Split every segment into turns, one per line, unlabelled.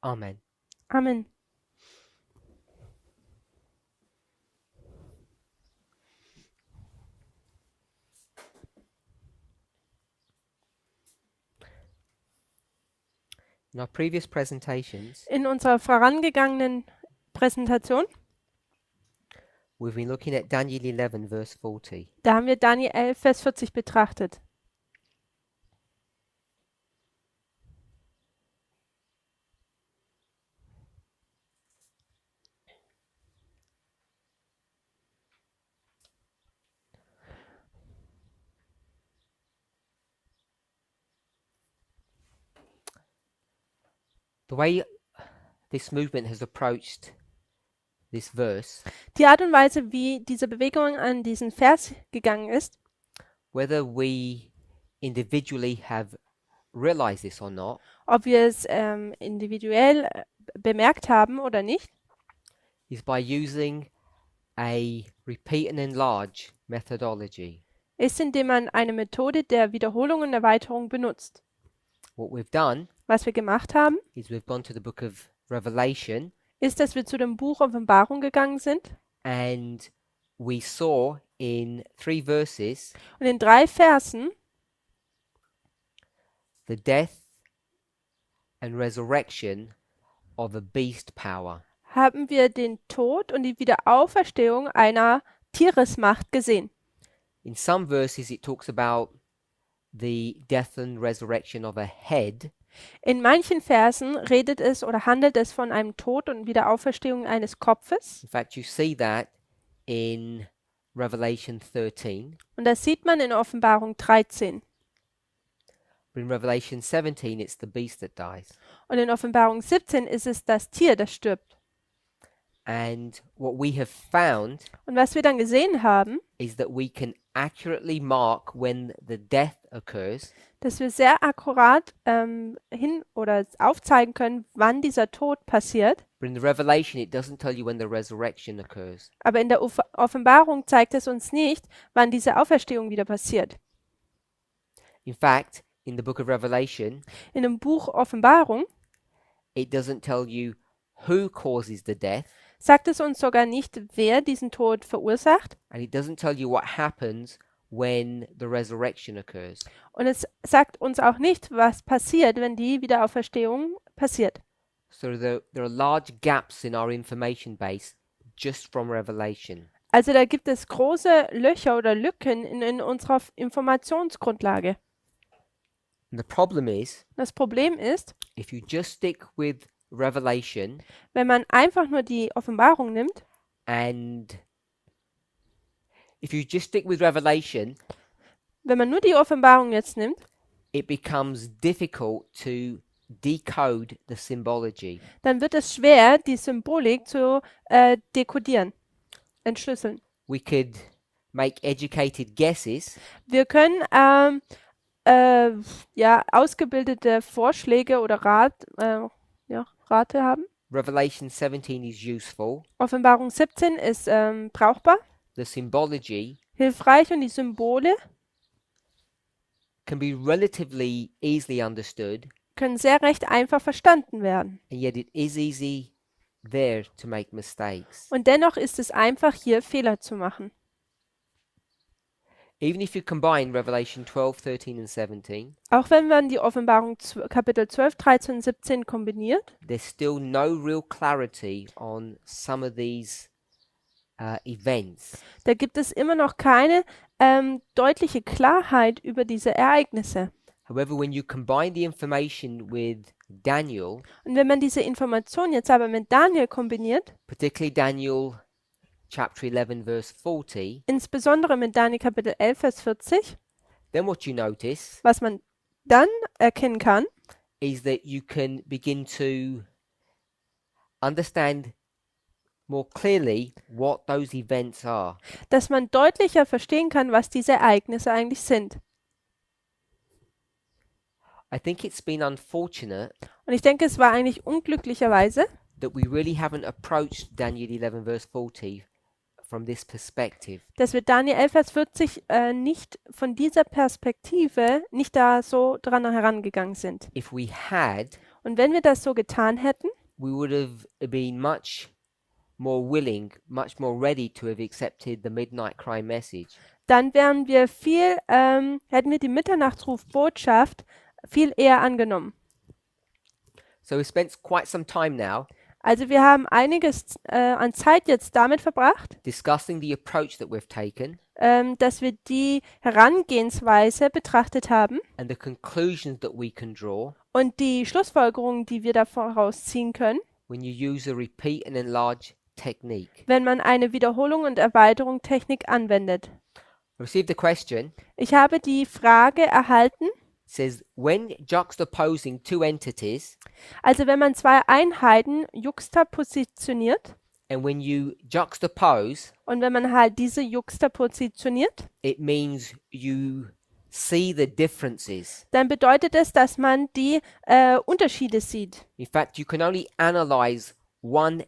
Amen.
Amen.
In our previous presentations,
In unserer vorangegangenen Präsentation,
we've been looking at Daniel 11, verse 40.
da haben wir Daniel 11, Vers 40 betrachtet.
The way this movement has approached this verse,
Die Art und Weise, wie diese Bewegung an diesen Vers gegangen ist,
whether we individually have realized this or not,
ob wir es individuell bemerkt haben oder nicht,
is by using a repeat and enlarge methodology.
ist, indem man eine Methode der Wiederholung und Erweiterung benutzt.
What we've done
Was wir gemacht haben,
is we've gone to the book of Revelation
ist, dass wir zu dem Buch Offenbarung gegangen sind
and we saw in 3 verses
und in 3 Versen
the death and resurrection of a beast power.
haben wir den Tod und die Wiederauferstehung einer Tieresmacht gesehen.
In some verses it talks about the death and resurrection of a head.
In manchen Versen redet es oder handelt es von einem Tod und Wiederauferstehung eines Kopfes.
In fact, you see that in Revelation 13.
Und das sieht man in Offenbarung 13.
But in Revelation 17 it's the beast that dies.
Und in Offenbarung 17 ist es das Tier, das stirbt.
And what we have found
Und was wir dann gesehen haben,
is that we can accurately mark when the death occurs
dass wir sehr akkurat hin oder aufzeigen können, wann dieser Tod passiert.
but in the Revelation it doesn't tell you when the resurrection occurs.
Aber in der Offenbarung zeigt es uns nicht, wann diese Auferstehung wieder passiert.
In fact, in the book of Revelation
In dem Buch Offenbarung
it doesn't tell you who causes the death,
sagt es uns sogar nicht, wer diesen Tod verursacht.
and it doesn't tell you what happens when the resurrection occurs.
Und es sagt uns auch nicht, was passiert, wenn die Wiederauferstehung passiert.
So there are large gaps in our information base just from Revelation.
Also da gibt es große Löcher oder Lücken in unserer Informationsgrundlage.
And the problem is,
Das Problem ist,
if you just stick with Revelation
wenn man einfach nur die Offenbarung nimmt
and if you just stick with Revelation,
wenn man nur die Offenbarung jetzt nimmt,
it becomes difficult to decode the symbology.
dann wird es schwer, die Symbolik zu dekodieren, entschlüsseln.
We could make educated guesses,
Wir können ja, ausgebildete Vorschläge oder Rate haben.
Revelation 17 is useful.
Offenbarung 17 ist brauchbar,
The symbology
hilfreich und die Symbole
can be relatively easily understood,
können sehr recht einfach verstanden werden.
and yet it is easy there to make mistakes.
Und dennoch ist es einfach, hier Fehler zu machen.
Even if you combine Revelation 12, 13 and 17,
Auch wenn man die Offenbarung Kapitel 12, 13 und 17 kombiniert,
there's still no real clarity on some of these events.
da gibt es immer noch keine deutliche Klarheit über diese Ereignisse.
However, when you combine the information with Daniel,
Und wenn man diese Information jetzt aber mit Daniel kombiniert,
particularly Daniel chapter 11 verse 40,
insbesondere mit Daniel Kapitel 11, Vers 40,
then what you notice
was man dann erkennen kann,
is that you can begin to understand more clearly what those events are.
dass man deutlicher verstehen kann, was diese Ereignisse eigentlich sind.
I think it's been unfortunate
Und ich denke, es war eigentlich unglücklicherweise,
that we really haven't approached Daniel 11 verse 40 from this perspective.
dass wir Daniel 11, Vers 40 nicht von dieser Perspektive nicht da so dran herangegangen sind.
If we had,
Und wenn wir das so getan hätten,
we would have been much more willing, much more ready to have accepted the midnight cry message.
dann wären wir hätten wir die Mitternachtsruf-Botschaft viel eher angenommen.
So we spent quite some time now
Also wir haben einiges an Zeit jetzt damit verbracht,
discussing the approach that we've taken
dass wir die Herangehensweise betrachtet haben
and the conclusions that we can draw
und die Schlussfolgerungen, die wir daraus ziehen können,
when you use a repeat and enlarge technique.
wenn man eine Wiederholung und Erweiterung Technik anwendet.
I received a question.
Ich habe die Frage erhalten,
It says, when juxtaposing two entities
also wenn man zwei Einheiten juxtapositioniert
and when you juxtapose,
und wenn man halt diese juxtapositioniert,
it means you see the differences.
dann bedeutet es, dass man die Unterschiede sieht.
In fact, you can only analyze one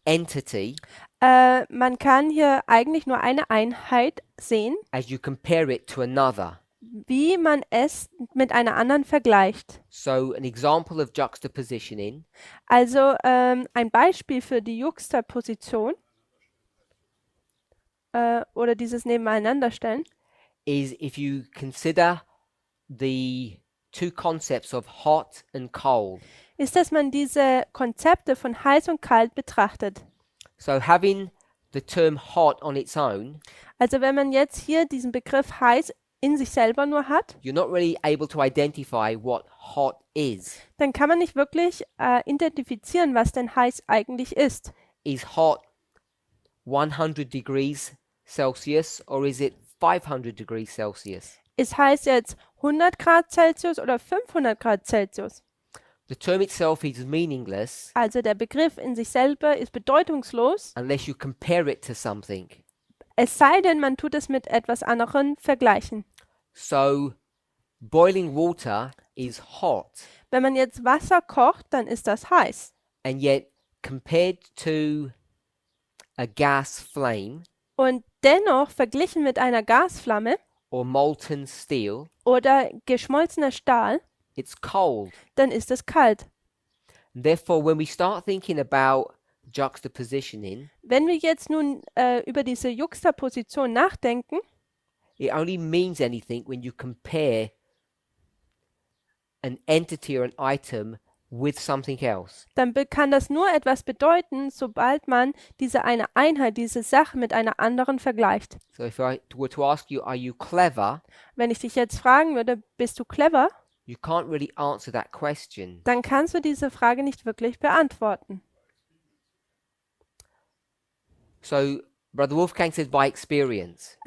entity
Man kann hier eigentlich nur eine Einheit sehen,
as you compare it to another.
wie man es mit einer anderen vergleicht.
So an example of juxtapositioning
Also ein Beispiel für die Juxtaposition oder dieses Nebeneinanderstellen
is if you consider the two concepts of hot and cold.
ist, dass man diese Konzepte von heiß und kalt betrachtet.
So having the term hot on its own,
Also wenn man jetzt hier diesen Begriff heiß in sich selber nur hat,
you're not really able to identify what hot is.
dann kann man nicht wirklich identifizieren, was denn heiß eigentlich ist.
Is hot 100 degrees Celsius or is it 500 degrees Celsius?
Ist heiß jetzt 100 Grad Celsius oder 500 Grad Celsius?
The term itself is meaningless
Also der Begriff in sich selber ist bedeutungslos,
unless you compare it to something.
es sei denn, man tut es mit etwas anderem vergleichen.
So boiling water is hot,
Wenn man jetzt Wasser kocht, dann ist das heiß.
and yet compared to a gas flame
Und dennoch verglichen mit einer Gasflamme
or molten steel,
oder geschmolzener Stahl,
it's cold.
dann ist es kalt.
Therefore, when we start thinking about juxtapositioning,
Wenn wir jetzt nun über diese Juxtaposition nachdenken,
it only means anything when you compare an entity or an item with something else.
dann kann das nur etwas bedeuten, sobald man diese eine Einheit, diese Sache mit einer anderen vergleicht.
So if I were to ask you, are you clever?
Wenn ich dich jetzt fragen würde, bist du clever?
You can't really answer that question.
Dann kannst du diese Frage nicht wirklich beantworten.
So Brother Wolfgang says by experience.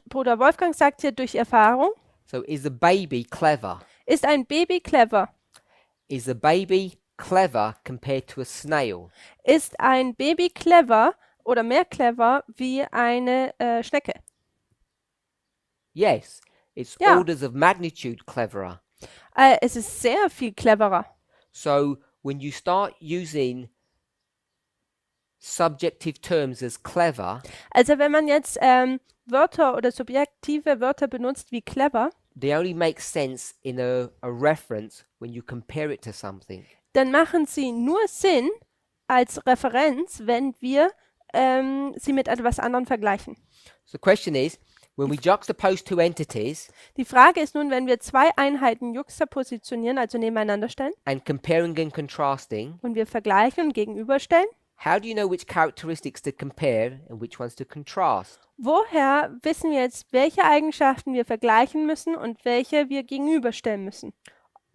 Bruder Wolfgang sagt hier durch Erfahrung,
So is a baby clever?
ist ein Baby clever?
Is a baby clever compared to a snail?
Ist ein Baby clever oder mehr clever wie eine Schnecke?
Yes, it's
Yeah.
orders of magnitude cleverer.
Es ist sehr viel cleverer.
So when you start using subjective terms as clever,
Also wenn man jetzt Wörter oder subjektive Wörter benutzt wie clever,
they only make sense in a reference when you compare it to something.
dann machen sie nur Sinn als Referenz, wenn wir sie mit etwas anderem vergleichen.
So the question is, when we juxtapose two entities
Die Frage ist nun, wenn wir zwei Einheiten juxtapositionieren, also nebeneinander stellen,
and comparing and contrasting,
und wir vergleichen und gegenüberstellen,
how do you know which characteristics to compare and which ones to contrast?
woher wissen wir jetzt, welche Eigenschaften wir vergleichen müssen und welche wir gegenüberstellen müssen?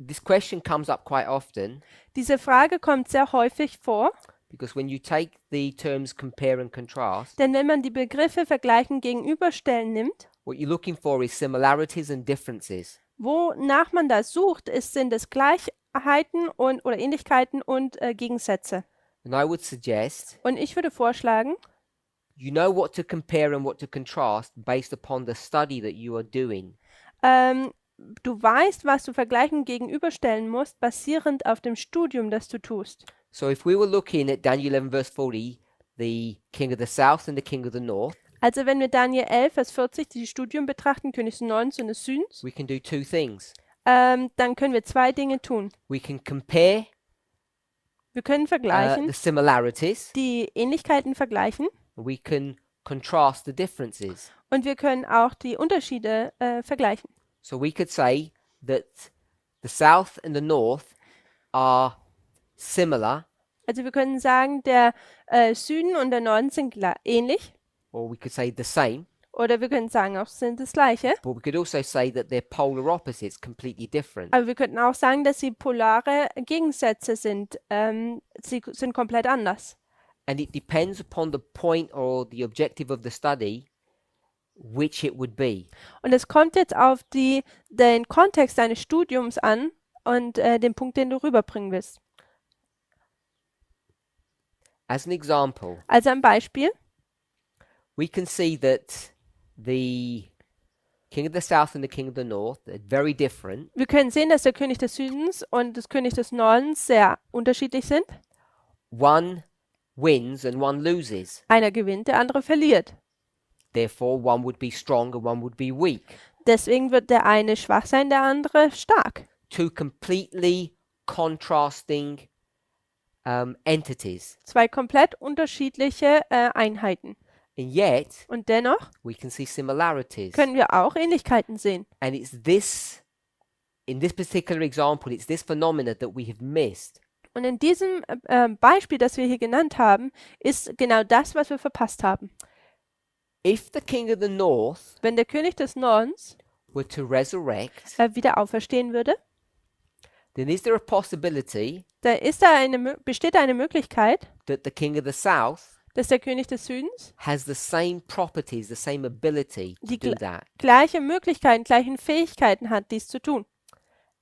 This question comes up quite often
Diese Frage kommt sehr häufig vor,
because when you take the terms compare and contrast,
denn wenn man die Begriffe vergleichen, gegenüberstellen nimmt,
what you're looking for is similarities and differences.
wonach man da sucht, sind es Gleichheiten oder Ähnlichkeiten und Gegensätze.
And I would suggest
Und ich würde vorschlagen,
you know what to compare and what to contrast based upon the study that you are doing.
du weißt, was du vergleichen und gegenüberstellen musst, basierend auf dem Studium, das du tust.
So if we were looking at Daniel 11 verse 40, the king of the south and the king of the north,
Also wenn wir Daniel 11, Vers 40, die Studium betrachten, König des Nordens und des Südens,
we can do two things.
dann können wir zwei Dinge tun.
We can compare
Wir können vergleichen,
the similarities,
die Ähnlichkeiten vergleichen
and we can contrast the differences.
und wir können auch die Unterschiede vergleichen.
So we could say that the south and the north are similar,
Also wir können sagen, der Süden und der Norden sind ähnlich
or we could say the same,
oder wir können sagen, auch sind das gleiche.
but we could also say that they're polar opposites, completely different.
Aber wir könnten auch sagen, dass sie polare Gegensätze sind. Sie sind komplett anders.
And it depends upon the point or the objective of the study which it would be.
Und es kommt jetzt auf den Kontext deines Studiums an und den Punkt, den du rüberbringen willst.
As an example,
Also ein Beispiel.
we can see that the king of the south and the king of the north are very different.
Wir können sehen, dass der König des Südens und das König des Nordens sehr unterschiedlich sind.
One wins and one loses.
Einer gewinnt, der andere verliert.
Therefore, one would be strong and one would be weak.
Deswegen wird der eine schwach sein, der andere stark.
Two completely contrasting entities.
Zwei komplett unterschiedliche Einheiten.
And yet,
Und dennoch
we can see similarities.
können wir auch Ähnlichkeiten sehen.
And it's this, in this particular example, it's this phenomena that we have missed.
Und in diesem Beispiel, das wir hier genannt haben, ist genau das, was wir verpasst haben.
If the king of the north
Wenn der König des Nordens
were to resurrect,
wieder auferstehen würde,
then is there a possibility
da besteht eine Möglichkeit,
that the king of the south
dass der König des Südens
has the same properties, the same ability to
Die
do that?
gleiche Möglichkeiten, gleichen Fähigkeiten hat, dies zu tun.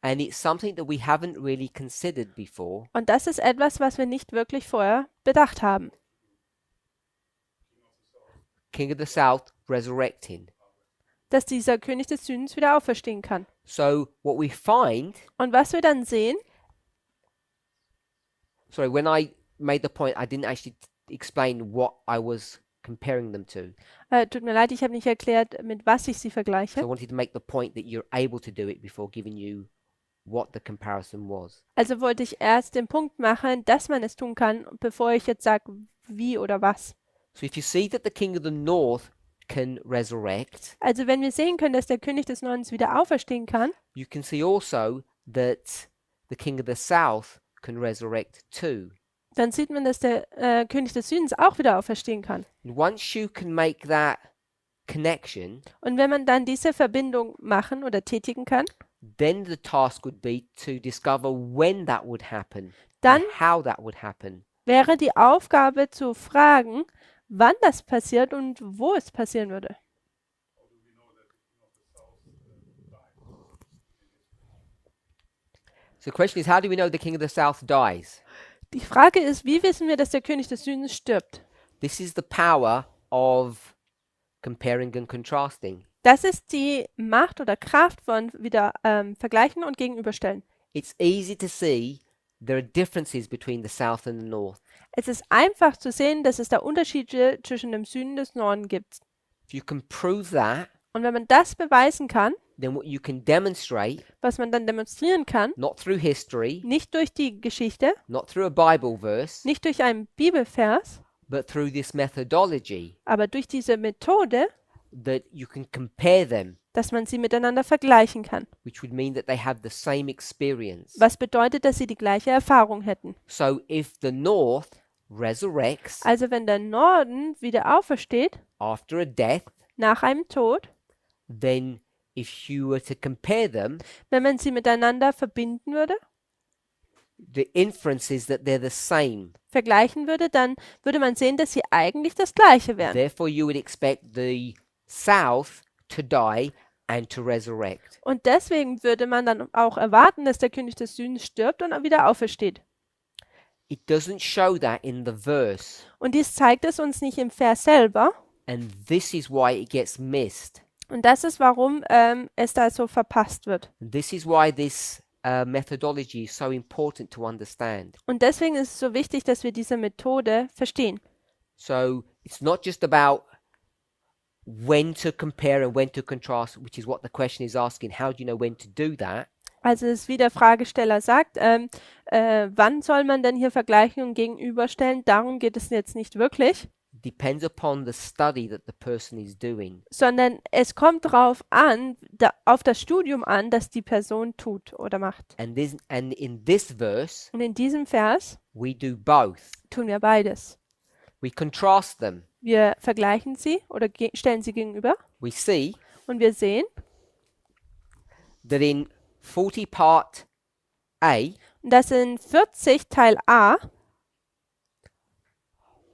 And it's something that we haven't really considered before.
Und das ist etwas, was wir nicht wirklich vorher bedacht haben.
King of the south resurrecting.
Dass dieser König des Südens wieder auferstehen kann.
So what we find,
Und was wir dann sehen,
sorry, when I made the point, I didn't actually explain what I was comparing them to.
tut mir leid, ich habe nicht erklärt, mit was ich sie
So I
vergleiche.
wanted to make the point that you're able to do it before giving you what the comparison was.
Also wollte ich erst den Punkt machen, dass man es tun kann, bevor ich jetzt sage, wie oder was.
So if you see that the king of the north can resurrect,
Also wenn wir sehen können, dass der König des Nordens wieder auferstehen kann,
you can see also that the king of the south can resurrect too.
dann sieht man, dass der König des Südens auch wieder auferstehen kann.
And once you can make that connection,
Und wenn man dann diese Verbindung machen oder tätigen kann,
then the task would be to discover when that would happen
dann
and how that would happen.
wäre die Aufgabe zu fragen, wann das passiert und wo es passieren würde.
So the question is, how do we know the king of the south dies?
Die Frage ist, wie wissen wir, dass der König des Südens stirbt?
This is the power of comparing and contrasting.
Das ist die Macht oder Kraft von wieder vergleichen und gegenüberstellen.
It's easy to see there are differences between the south and the north.
Es ist einfach zu sehen, dass es da Unterschiede zwischen dem Süden und des Norden gibt.
If you can prove that,
Und wenn man das beweisen kann,
then what you can demonstrate,
was man dann demonstrieren kann,
not through history,
nicht durch die Geschichte,
not through a Bible verse,
nicht durch einen Bibelvers,
but through this methodology,
aber durch diese Methode,
that you can compare them,
dass man sie miteinander vergleichen kann.
which would mean that they have the same experience.
Was bedeutet, dass sie die gleiche Erfahrung hätten.
So if the north resurrects
Also wenn der Norden wieder aufersteht,
after a death,
nach einem Tod,
then if you were to compare them,
wenn man sie miteinander verbinden würde,
the inference is that they're the same.
vergleichen würde, dann würde man sehen, dass sie eigentlich das Gleiche wären.
Therefore, you would expect the south to die and to resurrect.
Und deswegen würde man dann auch erwarten, dass der König des Südens stirbt und wieder aufersteht.
It doesn't show that in the verse,
Und dies zeigt es uns nicht im Vers selber.
and this is why it gets missed.
Und das ist, warum es da so verpasst wird.
And this is why this methodology is so important to understand.
Und deswegen ist es so wichtig, dass wir diese Methode verstehen.
So it's not just about when to compare and when to contrast, which is what the question is asking. How do you know when to do that?
Also es ist wie der Fragesteller sagt, wann soll man denn hier vergleichen und gegenüberstellen? Darum geht es jetzt nicht wirklich,
Depends upon the study that the person is doing.
sondern es kommt darauf an, auf das Studium an, das die Person tut oder macht.
And in this verse,
Und in diesem Vers
we do both.
tun wir beides.
We contrast them.
Wir vergleichen sie oder stellen sie gegenüber
We see
und wir sehen,
that in 40 part A,
dass in 40 Teil A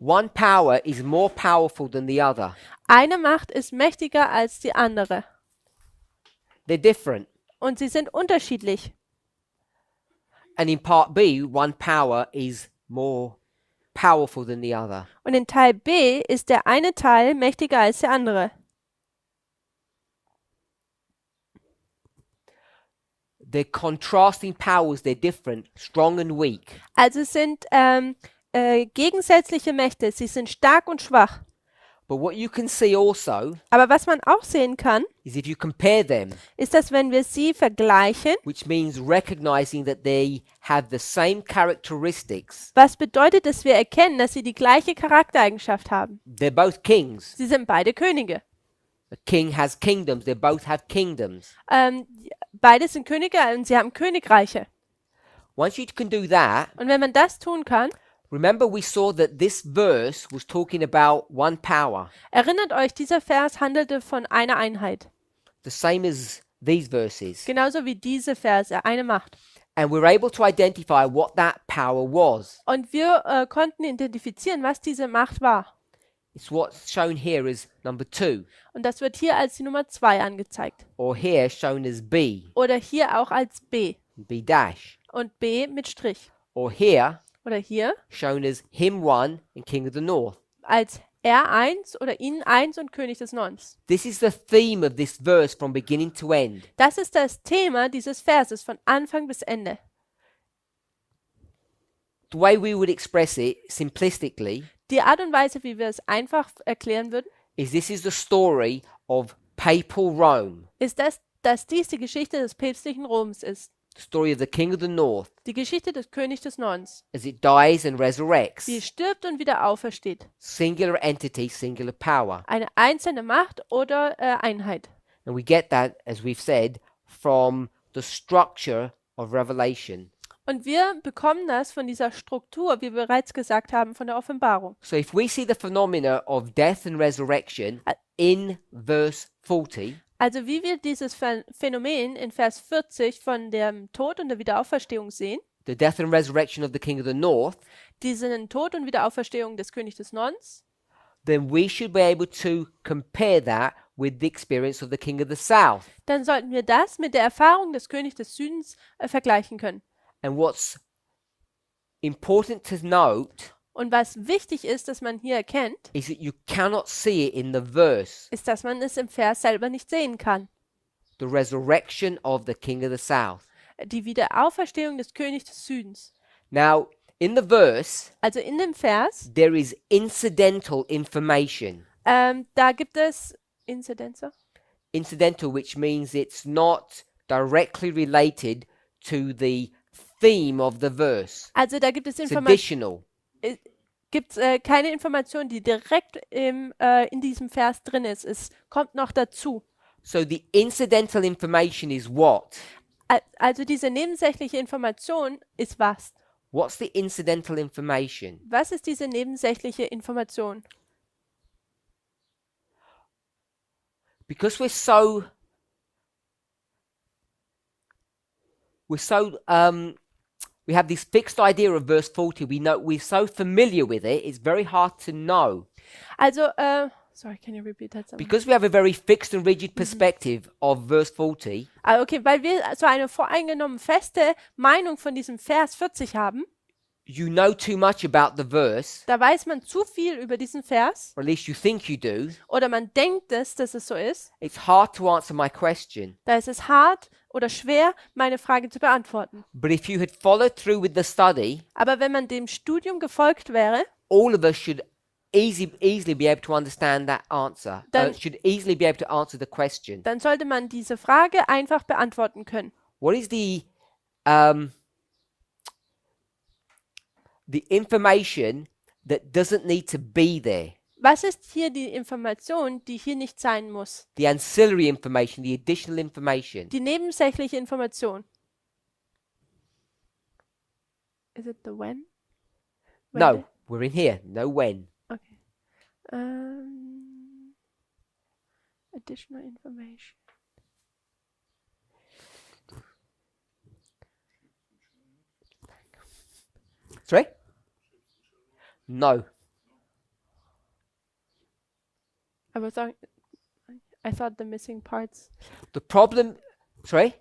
one power is more powerful than the other.
eine Macht ist mächtiger als die andere.
They're different.
Und sie sind unterschiedlich.
And in part B, one power is more powerful than the other.
Und in Teil B ist der eine Teil mächtiger als der andere.
They're contrasting powers, they're different, strong and weak.
Also es sind gegensätzliche Mächte. Sie sind stark und schwach.
But what you can see also
Aber was man auch sehen kann,
is if you compare them,
ist, dass wenn wir sie vergleichen,
which means recognizing that they have the same characteristics,
was bedeutet, dass wir erkennen, dass sie die gleiche Charaktereigenschaft haben.
they're both kings.
Sie sind beide Könige.
A king has kingdoms, they both have kingdoms.
Beide sind Könige und sie haben Königreiche.
Once you can do that,
Und wenn man das tun kann,
remember we saw that this verse was talking about one power,
erinnert euch, dieser Vers handelte von einer Einheit.
the same as these verses.
Genauso wie diese Verse, eine Macht.
And we're able to identify what that power was.
Und wir konnten identifizieren, was diese Macht war.
It's what's shown here as number 2,
Und das wird hier als die Nummer 2 angezeigt.
or here shown as B,
Oder hier auch als B.
B dash,
Und B mit Strich.
or here
Oder hier
shown as him 1 and king of the north.
als R1 oder ihn 1 und König des Nordens.
This is the theme of this verse from beginning to end.
Das ist das Thema dieses Verses von Anfang bis Ende.
The way we would express it simplistically
Die Art und Weise, wie wir es einfach erklären würden,
is this is the story of papal Rome,
ist, dass dies die Geschichte des päpstlichen Roms ist.
the story of the king of the north
Die Geschichte des Königs des Nordens,
as it dies and resurrects.
wie stirbt und wieder aufersteht.
Singular entity, singular power.
Eine einzelne Macht oder Einheit.
And we get that, as we've said, from the structure of Revelation.
Und wir bekommen das von dieser Struktur, wie wir bereits gesagt haben, von der Offenbarung.
So if we see the phenomena of death and resurrection in verse 40,
Also wie wir dieses Phänomen in Vers 40 von dem Tod und der Wiederauferstehung sehen,
the death and resurrection of the king of the north,
diesen Tod und Wiederauferstehung des Königs des Nordens,
then we should be able to compare that with the experience of the king of the south.
dann sollten wir das mit der Erfahrung des Königs des Südens vergleichen können.
And what's important to note
Und was wichtig ist, dass man hier erkennt,
is that you cannot see it in the verse,
ist, dass man es im Vers selber nicht sehen kann.
the resurrection of the king of the south.
Die Wiederauferstehung des Königs des Südens.
Now, in the verse,
Also in dem Vers,
there is incidental information.
da gibt es Inzidenzer.
Incidental, which means it's not directly related to the theme of the verse.
Also da gibt es
It's
Informationen.
additional.
Keine Information, die direkt in diesem Vers drin ist. Es kommt noch dazu.
So the incidental information is what?
Also diese nebensächliche Information ist was?
What's the incidental information?
Was ist diese nebensächliche Information?
Because we have this fixed idea of verse 40. We're so familiar with it, it's very hard to know.
Also, sorry, can you repeat that?
Because we have a very fixed and rigid perspective of verse 40,
Okay, weil wir so eine voreingenommen feste Meinung von diesem Vers 40 haben,
you know too much about the verse,
da weiß man zu viel über diesen Vers,
or at least you think you do.
oder man denkt es, dass es so ist,
It's hard to answer my question.
da ist es hart oder schwer, meine Frage zu beantworten.
But if you had followed through with the study,
Aber wenn man dem Studium gefolgt wäre,
all of us should easily be able to understand that answer.
Then-
Should easily be able to answer the question.
dann sollte man diese Frage einfach beantworten können.
What is the information that doesn't need to be there?
Was ist hier die Information, die hier nicht sein muss?
The ancillary information, the additional information.
Die nebensächliche Information. Is it the when?
No, we're in here. No when.
Okay. Additional information.
Sorry? No.
I thought the missing parts.
The problem. Sorry?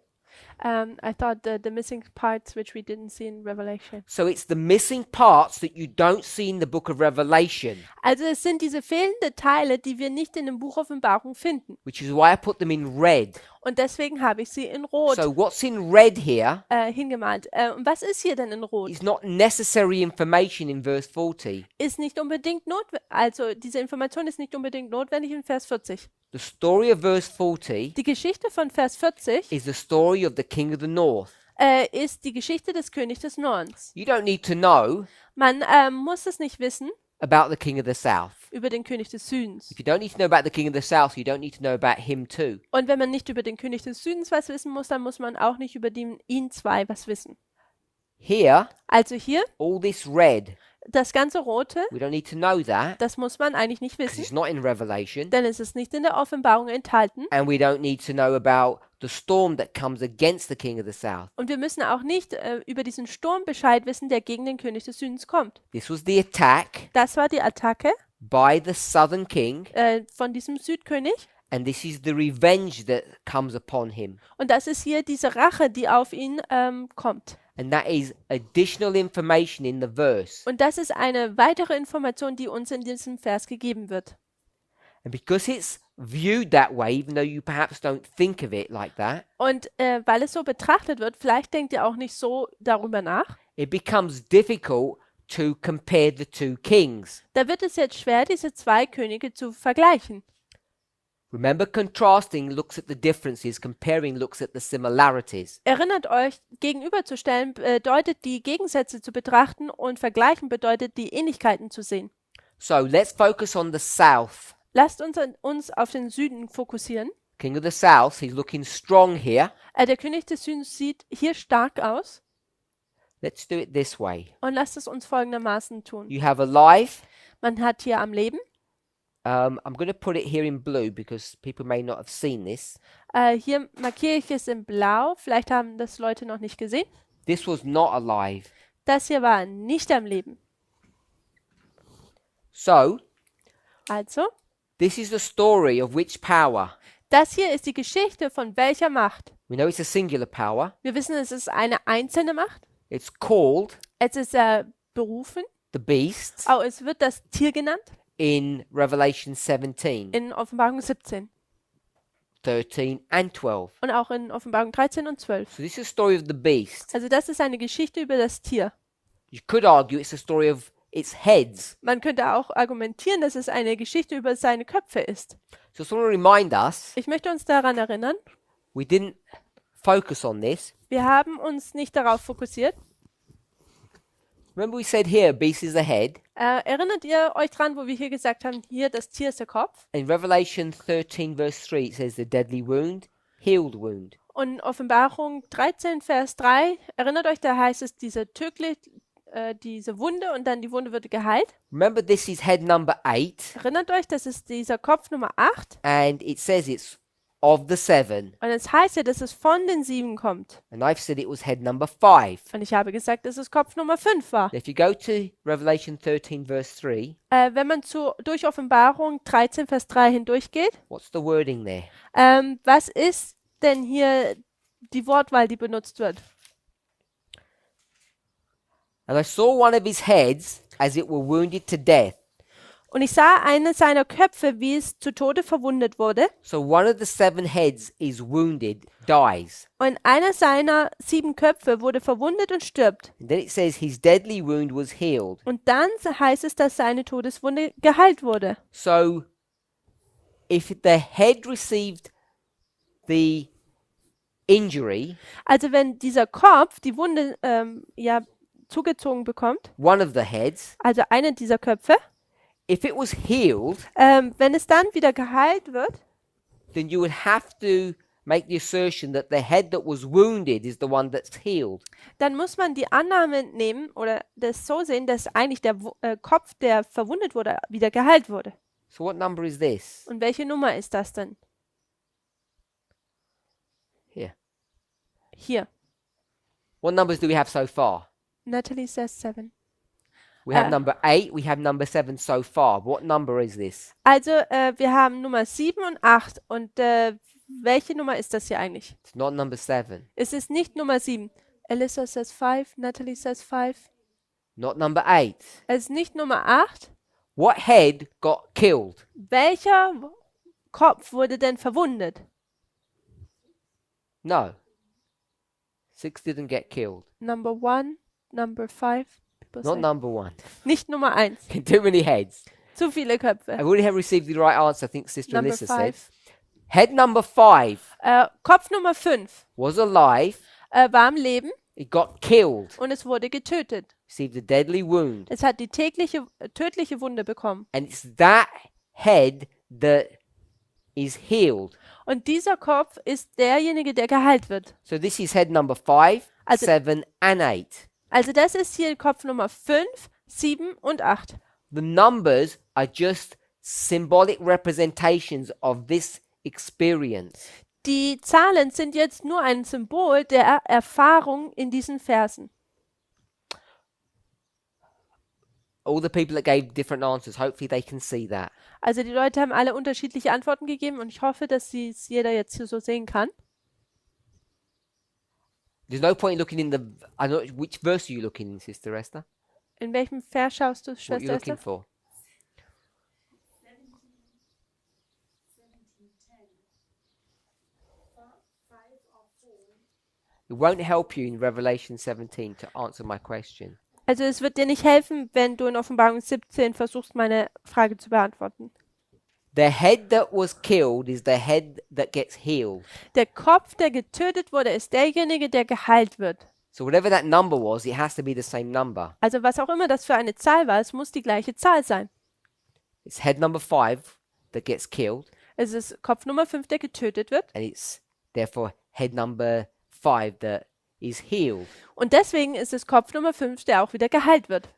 I thought the missing parts which we didn't see in Revelation.
So it's the missing parts that you don't see in the book of Revelation,
Also es sind diese fehlenden Teile, die wir nicht in dem Buch Offenbarung finden.
which is why I put them in red.
Und deswegen habe ich sie in Rot
So what's in red here
hingemalt. Und was ist hier denn in Rot?
is not necessary information in verse 40.
Ist nicht unbedingt notwendig. Also diese Information ist nicht unbedingt notwendig in Vers 40.
The story of verse 40
Die Geschichte von Vers 40
is the story of the king of the north.
ist die Geschichte des Königs des Nordens.
You don't need to know
Man muss es nicht wissen
about the king of the south.
über den König des Südens.
If you don't need to know about the king of the south, you don't need to know about him too.
Und wenn man nicht über den König des Südens was wissen muss, dann muss man auch nicht über ihn zwei was wissen.
Here,
Also hier,
all this red,
das ganze Rote,
we don't need to know that
das muss man eigentlich nicht
because
wissen,
it's not in Revelation.
denn es ist nicht in der Offenbarung enthalten.
And we don't need to know about the storm that comes against the king of the south.
Und wir müssen auch nicht über diesen Sturm Bescheid wissen, der gegen den König des Südens kommt.
This was the attack
Das war die Attacke
by the southern king,
von diesem Südkönig.
and this is the revenge that comes upon him.
Und das ist hier diese Rache, die auf ihn kommt.
And that is additional information in the verse.
Und das ist eine weitere Information, die uns in diesem Vers gegeben wird.
And because it's viewed that way, even though you perhaps don't think of it like that,
Und weil es so betrachtet wird, vielleicht denkt ihr auch nicht so darüber nach,
it becomes difficult to compare the two kings.
da wird es jetzt schwer, diese zwei Könige zu vergleichen.
Remember, contrasting looks at the differences, comparing looks at the similarities.
Erinnert euch, gegenüberzustellen bedeutet die Gegensätze zu betrachten und vergleichen bedeutet die Ähnlichkeiten zu sehen.
So let's focus on the south.
Lasst uns auf den Süden fokussieren.
King of the south, he's looking strong here.
Der König des Südens sieht hier stark aus
Let's do it this way.
und lasst es uns folgendermaßen tun.
You have alive.
Man hat hier am Leben,
I'm going to put it here in blue because people may not have seen this.
hier markiere ich es in blau, vielleicht haben das Leute noch nicht gesehen.
This was not alive.
Das hier war nicht am Leben.
So,
Also,
this is the story of which power?
das hier ist die Geschichte von welcher Macht?
We know it's a singular power.
Wir wissen, es ist eine einzelne Macht.
It's called
Es ist berufen.
the beast
Oh, es wird das Tier genannt
in Revelation 17,
in Offenbarung 17
13, and 12.
und auch in Offenbarung 13 und 12.
So this is the story of the beast.
Also das ist eine Geschichte über das Tier.
You could argue it's a story of its heads.
Man könnte auch argumentieren, dass es eine Geschichte über seine Köpfe ist.
So I just want to remind us,
Ich möchte uns daran erinnern,
we didn't focus on this.
wir haben uns nicht darauf fokussiert.
Remember we said here, beast is the head.
Erinnert ihr euch dran, wo wir hier gesagt haben, hier das Tier ist der Kopf?
In Revelation 13 verse 3 it says the deadly wound, healed wound.
Und in Offenbarung 13, Vers 3, erinnert euch, da heißt es, diese Wunde und dann die Wunde wird geheilt.
Remember this is head number 8
Erinnert euch, das ist dieser Kopf Nummer 8.
and it says it's of the 7.
Und es heißt ja, dass es von den 7 kommt.
And I've said it was head number 5.
Und ich habe gesagt, dass es Kopf Nummer 5 war.
If you go to Revelation 13 verse 3,
Wenn man durch Offenbarung 13, Vers 3 hindurchgeht,
what's the wording there?
was ist denn hier die Wortwahl, die benutzt wird?
And I saw one of his heads as it were wounded to death.
Und ich sah eine seiner Köpfe, wie es zu Tode verwundet wurde.
So one of the 7 heads is wounded, dies.
Und einer seiner 7 Köpfe wurde verwundet und stirbt.
And then it says his deadly wound was healed.
Und dann heißt es, dass seine Todeswunde geheilt wurde.
So if the head received the injury,
Also wenn dieser Kopf die Wunde ja zugezogen bekommt,
one of the heads,
also eine dieser Köpfe,
if it was healed,
wenn es dann wieder geheilt wird,
then you would have to make the assertion that the head that was wounded is the one that's healed.
dann muss man die Annahme nehmen oder das so sehen, dass eigentlich der Kopf, der verwundet wurde, wieder geheilt wurde.
So what number is this?
Und welche Nummer ist das denn?
Here.
Hier.
What numbers do we have so far?
Natalie says 7.
We have number 8, we have number 7 so far. What number is this?
Also wir haben Nummer 7 und 8. Und welche Nummer ist das hier eigentlich?
It's not number 7.
Es ist nicht Nummer 7. Alyssa says 5, Natalie says 5.
Not number 8.
Es ist nicht Nummer 8.
What head got killed?
Welcher Kopf wurde denn verwundet?
No. 6 didn't get killed.
Number 1, Number 5.
Not number 1.
Nicht Nummer 1.
Too many heads.
Zu viele Köpfe.
I've already have received the right answer, I think Sister
Number
Alyssa said.
5.
Head number 5
Kopf Nummer 5
was alive.
war am Leben
It got killed.
und es wurde getötet.
Received a deadly wound.
Es hat die tödliche Wunde bekommen.
And it's that head that is healed.
Und dieser Kopf ist derjenige, der geheilt wird.
So this is head number 5,
Also-
7 and 8.
Also das ist hier Kopf Nummer 5, 7 und 8.
The numbers are just symbolic representations of this experience.
Die Zahlen sind jetzt nur ein Symbol der Erfahrung in diesen Versen.
All the people that gave different answers, hopefully they can see that.
Also die Leute haben alle unterschiedliche Antworten gegeben und ich hoffe, dass es jeder jetzt hier so sehen kann.
There's no point in looking in the... I don't know, which verse are you looking in, Sister Esther?
In welchem Vers schaust du,
What are you
Schwester
looking
Esther?
for? It won't help you in Revelation 17 to answer my question.
Also es wird dir nicht helfen, wenn du in Offenbarung 17 versuchst, meine Frage zu beantworten.
The head that was killed is the head that gets healed.
Der Kopf, der getötet wurde, ist derjenige, der geheilt wird.
So whatever that number was, it has to be the same number.
Also was auch immer das für eine Zahl war, es muss die gleiche Zahl sein.
It's head number 5 that gets killed,
Es ist Kopf Nummer 5, der getötet wird.
and it's therefore head number 5 that is healed.
Und deswegen ist es Kopf Nummer 5, der auch wieder geheilt wird.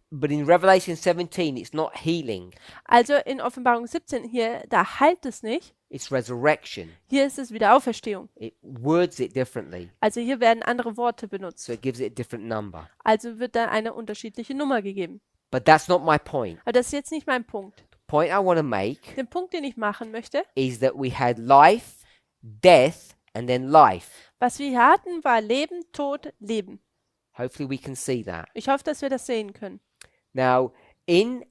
But in Revelation 17, it's not healing,
Also in Offenbarung 17 hier, da heilt es nicht.
it's resurrection.
Hier ist es wieder Auferstehung.
It words it differently,
Also hier werden andere Worte benutzt.
so it gives it a different number.
Also wird da eine unterschiedliche Nummer gegeben.
But that's not my point.
Aber das ist jetzt nicht mein Punkt.
The point I want to make
Den Punkt, den ich machen möchte,
is that we had life, death, and then life.
was wir hier hatten, war Leben, Tod, Leben.
Hopefully we can see that.
Ich hoffe, dass wir das sehen können.
Now, in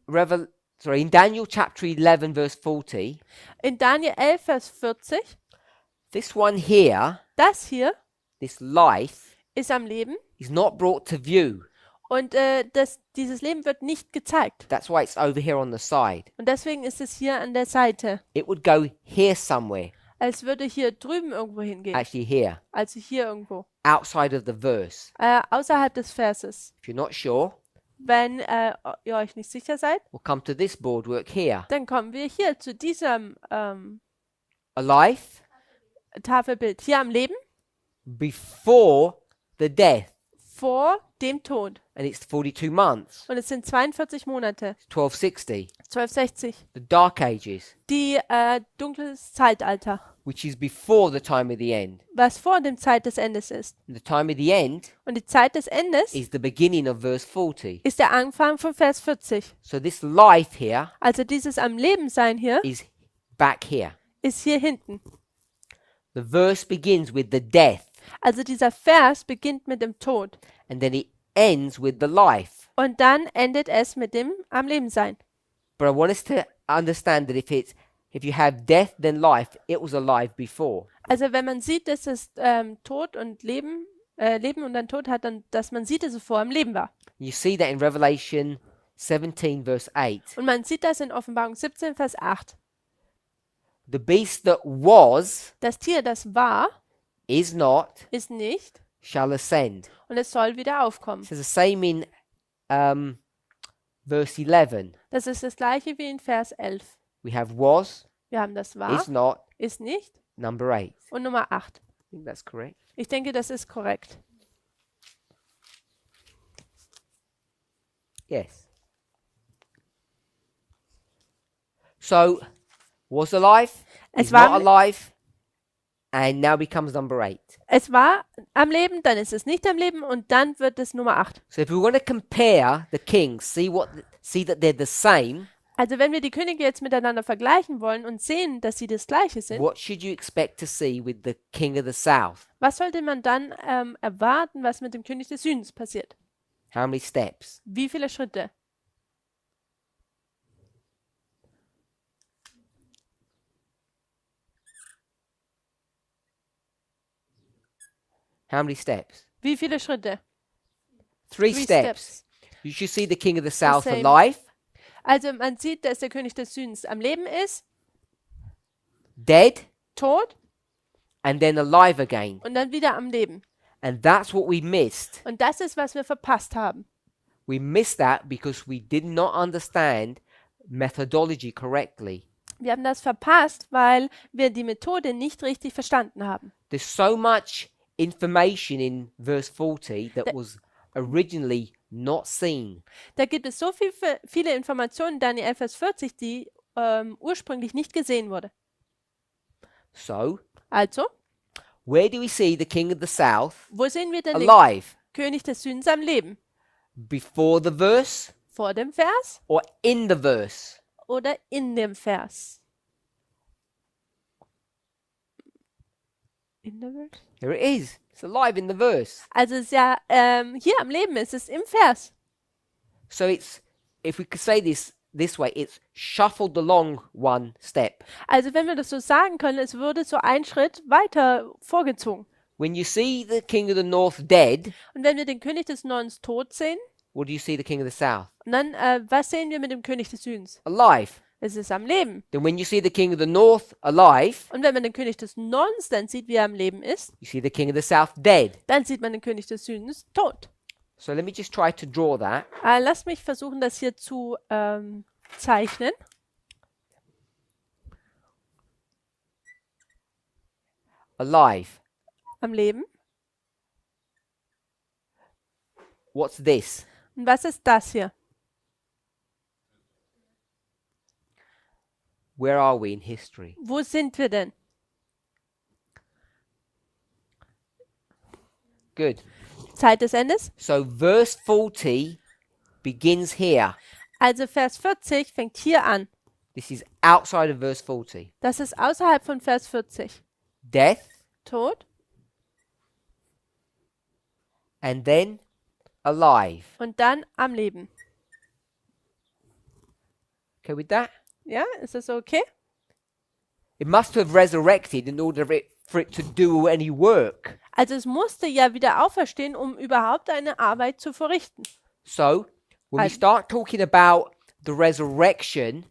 Daniel chapter 11 verse 40,
In Daniel 11, Vers 40,
this one here,
das hier
this life,
ist am Leben
is not brought to view.
und dieses Leben wird nicht gezeigt.
That's why it's over here on the side.
Und deswegen ist es hier an der Seite,
It would go here somewhere,
als würde hier drüben irgendwo hingehen.
actually here,
Also hier irgendwo.
outside of the verse.
Außerhalb des Verses.
If you're not sure,
Wenn ihr euch nicht sicher seid,
we'll come to this boardwork here.
dann kommen wir hier zu diesem
A life
Tafelbild. Hier am Leben,
before the death,
vor dem Tod.
and it's 42 months,
Und es sind 42 Monate,
1260,
1260.
the Dark Ages,
Die dunkles Zeitalter,
which is before the time of the end.
was vor dem Zeit des Endes ist.
And the time of the end
Und die Zeit des Endes
is the beginning of verse 40.
ist der Anfang von Vers 40.
So this life here
Also dieses am Leben sein hier
is back here.
ist hier hinten.
The verse begins with the death,
Also dieser Vers beginnt mit dem Tod
and then it ends with the life.
und dann endet es mit dem am Leben sein.
But I want us to understand that if you have death then life, it was alive before.
Also wenn man sieht, dass es Tod und Leben und dann Tod hat, dann dass man sieht, dass es vor im Leben war.
You see that in Revelation 17 verse 8.
Und man sieht das in Offenbarung 17, Vers 8.
The beast that was
Das Tier, das war,
is not,
ist nicht
shall ascend.
und es soll wieder aufkommen.
It says the same in verse 11.
Das ist das gleiche wie in Vers 11.
We have was,
Wir haben das war,
is not,
ist nicht
number 8.
und Nummer 8.
I think that's correct.
Ich denke, das ist korrekt.
Yes. So, was alive,
Es
is
war
not alive, and now becomes number 8.
Es war am Leben, dann ist es nicht am Leben und dann wird es Nummer 8.
So if we want to compare the kings, see that they're the same,
Also wenn wir die Könige jetzt miteinander vergleichen wollen und sehen, dass sie das Gleiche sind,
what should you expect to see with the king of the south?
was sollte man dann erwarten, was mit dem König des Südens passiert?
How many steps?
Wie viele Schritte?
How many steps?
Wie viele Schritte?
Three
Three
steps. You should see the king of the south
same.
alive,
Also man sieht, dass der König des Südens am Leben ist,
dead,
tot
and then alive again.
und dann wieder am Leben.
And that's what we missed.
Und das ist, was wir verpasst haben.
We missed that because we did not understand methodology correctly.
Wir haben das verpasst, weil wir die Methode nicht richtig verstanden haben.
There's so much information in verse 40 that was originally not seen.
Da gibt es so viele Informationen dann in Daniel 11, Vers 40, die ursprünglich nicht gesehen wurde.
So,
Also,
where do we see the king of the south
wo sehen wir denn den
alive?
König des Südens am Leben?
Before the verse
Vor dem Vers
or in the verse?
oder in dem Vers? In the verse?
Here it is. It's alive in the verse.
Also es ist ja hier am Leben, ist es im Vers.
So it's, if we could say this way, it's shuffled along one step.
Also wenn wir das so sagen können, es würde so ein Schritt weiter vorgezogen.
When you see the king of the north dead,
Und wenn wir den König des Nordens tot sehen,
what do you see the king of the south?
und dann, was sehen wir mit dem König des Südens?
Alive.
Es ist am Leben.
Then when you see the king of the north alive,
Und wenn man den König des Nordens dann sieht, wie er am Leben ist,
you see the king of the south dead.
dann sieht man den König des Südens tot.
So let me just try to draw that.
Lass mich versuchen, das hier zu zeichnen.
Alive.
Am Leben.
What's this?
Und was ist das hier?
Where are we in history?
Wo sind wir denn?
Good.
Zeit des Endes.
So verse 40 begins here.
Also Vers 40 fängt hier an.
This is outside of verse 40.
Das ist außerhalb von Vers 40.
Death
Tod
and then alive.
und dann am Leben.
Okay with that?
Ja, ist das okay?
It must have resurrected in order for it to do any work.
Also es musste ja wieder auferstehen, um überhaupt eine Arbeit zu verrichten.
So when we start talking about the resurrection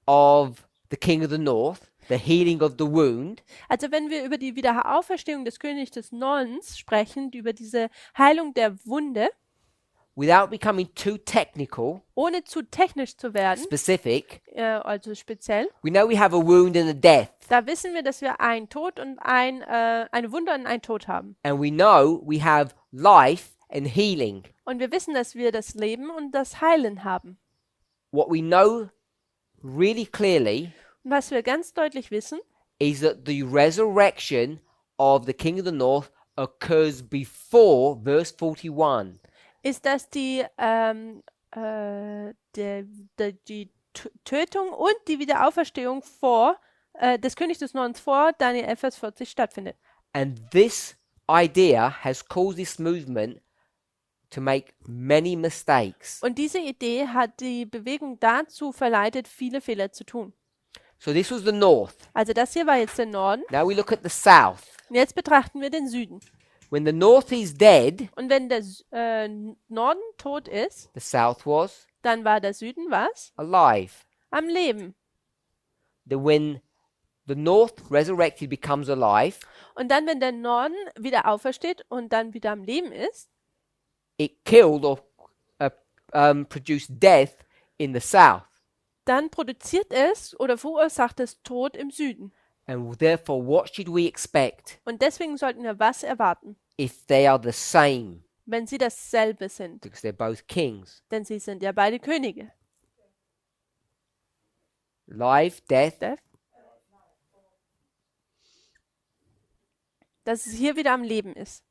of the king of the north, the healing of the wound,
Also wenn wir über die Wiederauferstehung des Königs des Nordens sprechen, über diese Heilung der Wunde,
without becoming too technical,
ohne zu technisch zu werden,
specific,
also speziell,
we know we have a wound and a death.
da wissen wir, dass wir einen Tod und eine Wunde und einen Tod haben.
And we know we have life and healing.
Und wir wissen, dass wir das Leben und das Heilen haben.
What we know really clearly
Und was wir ganz deutlich wissen,
is that the resurrection of the king of the north occurs before verse 41.
ist, dass die Tötung und die Wiederauferstehung des Königs des Nordens vor Daniel 11, Vers 40 stattfindet.
And this idea has caused this movement to make many mistakes.
Und diese Idee hat die Bewegung dazu verleitet, viele Fehler zu tun.
So this was the north.
Also das hier war jetzt der Norden.
Now we look at the south.
Und jetzt betrachten wir den Süden.
When the north is dead,
Und wenn der Norden tot ist,
the south was
dann war der Süden was?
alive.
Am Leben.
When the north resurrected becomes alive,
Und dann, wenn der Norden wieder aufersteht und dann wieder am Leben ist,
it killed or produced death in the south.
dann produziert es oder verursacht es Tod im Süden.
And therefore, what should we expect
Und deswegen sollten wir was erwarten,
if they are the same?
wenn sie dasselbe sind.
Because they're both kings.
Denn sie sind ja beide Könige.
Life, death.
Death. Dass es hier wieder am Leben ist.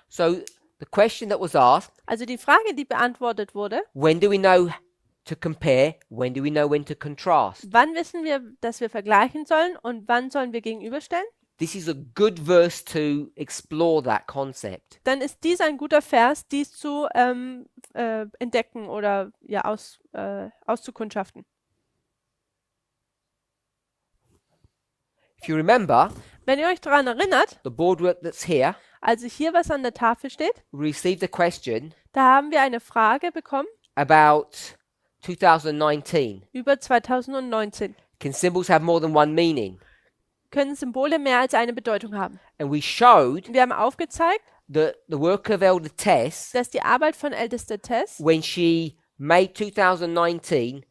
So the question that was asked,
Also die Frage, die beantwortet wurde,
when do we know to compare? When do we know when to contrast?
wann wissen wir, dass wir vergleichen sollen und wann sollen wir gegenüberstellen?
This is a good verse to explore that concept.
Dann ist dies ein guter Vers, dies zu entdecken oder ja auszukundschaften.
If you remember,
Wenn ihr euch daran erinnert,
the boardwork that's here,
also hier was an der Tafel steht,
we received a question
da haben wir eine Frage bekommen
about 2019.
über 2019.
Can symbols have more than one meaning?
Können Symbole mehr als eine Bedeutung haben?
And we showed
Wir haben aufgezeigt,
that the work of Elder Tess,
dass die Arbeit von Ältester Tess,
when she made 2019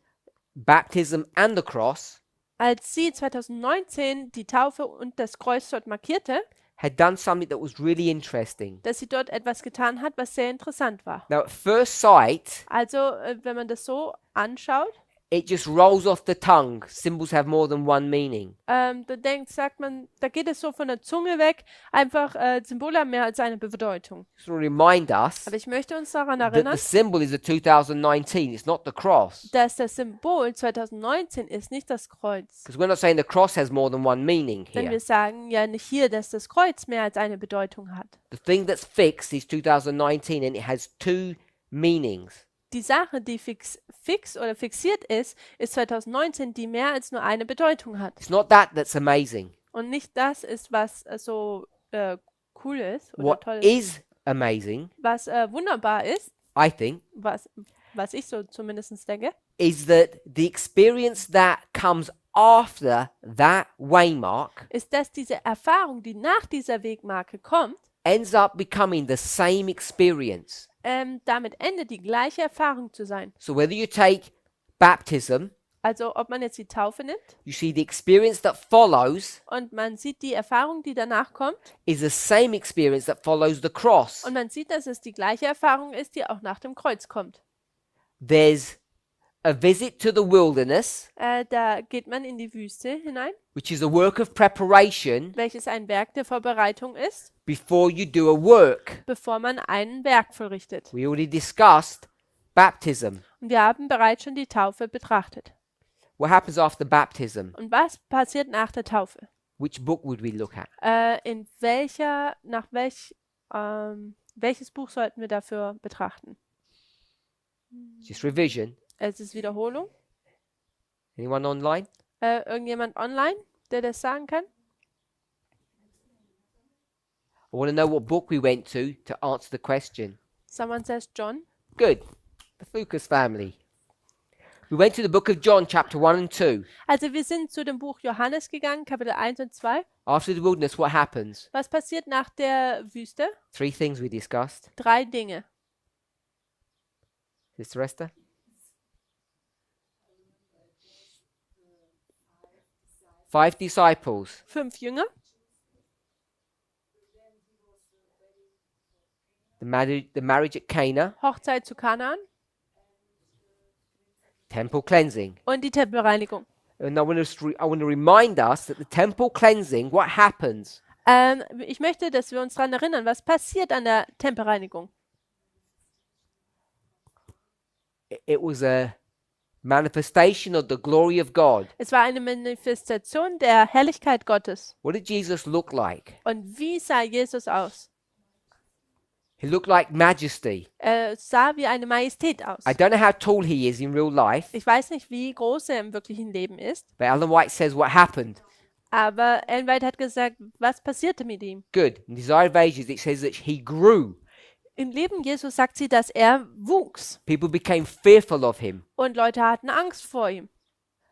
baptism and the cross,
als sie 2019 die Taufe und das Kreuz dort markierte,
had done something that was really interesting.
dass sie dort etwas getan hat, was sehr interessant war.
Now, at first sight,
Also, wenn man das so anschaut,
it just rolls off the tongue. Symbols have more than one meaning.
sagt man, da geht es so von der Zunge weg, einfach Symbole haben mehr als eine Bedeutung.
Just to remind us
Aber ich möchte uns daran
that
erinnern,
the symbol is the 2019. It's not the cross.
dass das Symbol 2019 ist, nicht das Kreuz.
Because we're not saying the cross has more than one meaning
Denn
here.
wir sagen ja nicht hier, dass das Kreuz mehr als eine Bedeutung hat.
The thing that's fixed is 2019 and it has two meanings.
Die Sache, die fix oder fixiert ist, ist 2019, die mehr als nur eine Bedeutung hat.
It's not that that's amazing.
Und nicht das ist, was so cool ist oder
What
toll ist.
is amazing,
Was wunderbar ist,
I think,
was ich so zumindest denke,
is that the experience that comes after that waymark
ist, dass diese Erfahrung, die nach dieser Wegmarke kommt,
ends up becoming the same experience.
damit endet die gleiche Erfahrung zu sein.
So whether you take baptism,
Also ob man jetzt die Taufe nimmt
you see the experience that follows
und man sieht die Erfahrung, die danach kommt,
is the same experience that follows the cross.
und man sieht, dass es die gleiche Erfahrung ist, die auch nach dem Kreuz kommt.
There's a visit to the wilderness,
Da geht man in die Wüste hinein,
which is a work of preparation
welches ein Werk der Vorbereitung ist,
before you do a work.
bevor man ein Werk vollrichtet.
We already discussed baptism.
Und wir haben bereits schon die Taufe betrachtet.
What happens after baptism?
Und was passiert nach der Taufe?
Which book would we look at?
Welches Buch sollten wir dafür betrachten?
Just revision.
Es ist Wiederholung.
Anyone online?
Irgendjemand online, der das sagen kann?
I want to know what book we went to answer the question.
Someone says John.
Good. The Fucus family. We went to the book of John, chapter 1 and 2.
Also wir sind zu dem Buch Johannes gegangen, Kapitel 1 und 2.
After the wilderness, what happens?
Was passiert nach der Wüste?
3 things we discussed.
3 Dinge.
Sister Esther? Five disciples.
5 Jünger,
The marriage at Cana.
Hochzeit zu Kanaan
Temple cleansing.
und die Tempelreinigung.
And I want to remind us that the temple cleansing, what happens?
Ich möchte, dass wir uns daran erinnern, was passiert an der Tempelreinigung.
It was a manifestation of the glory of God.
Es war eine Manifestation der Herrlichkeit Gottes.
What did Jesus look like?
Und wie sah Jesus aus?
He looked like majesty.
Er sah wie eine Majestät aus.
I don't know how tall he is in real life,
Ich weiß nicht, wie groß er im wirklichen Leben ist,
but Ellen White says what happened.
aber Ellen White hat gesagt, was passierte mit ihm?
Good. In Desire of Ages, it says that he grew.
Im Leben Jesus sagt sie, dass er wuchs
People became fearful of him.
und Leute hatten Angst vor ihm.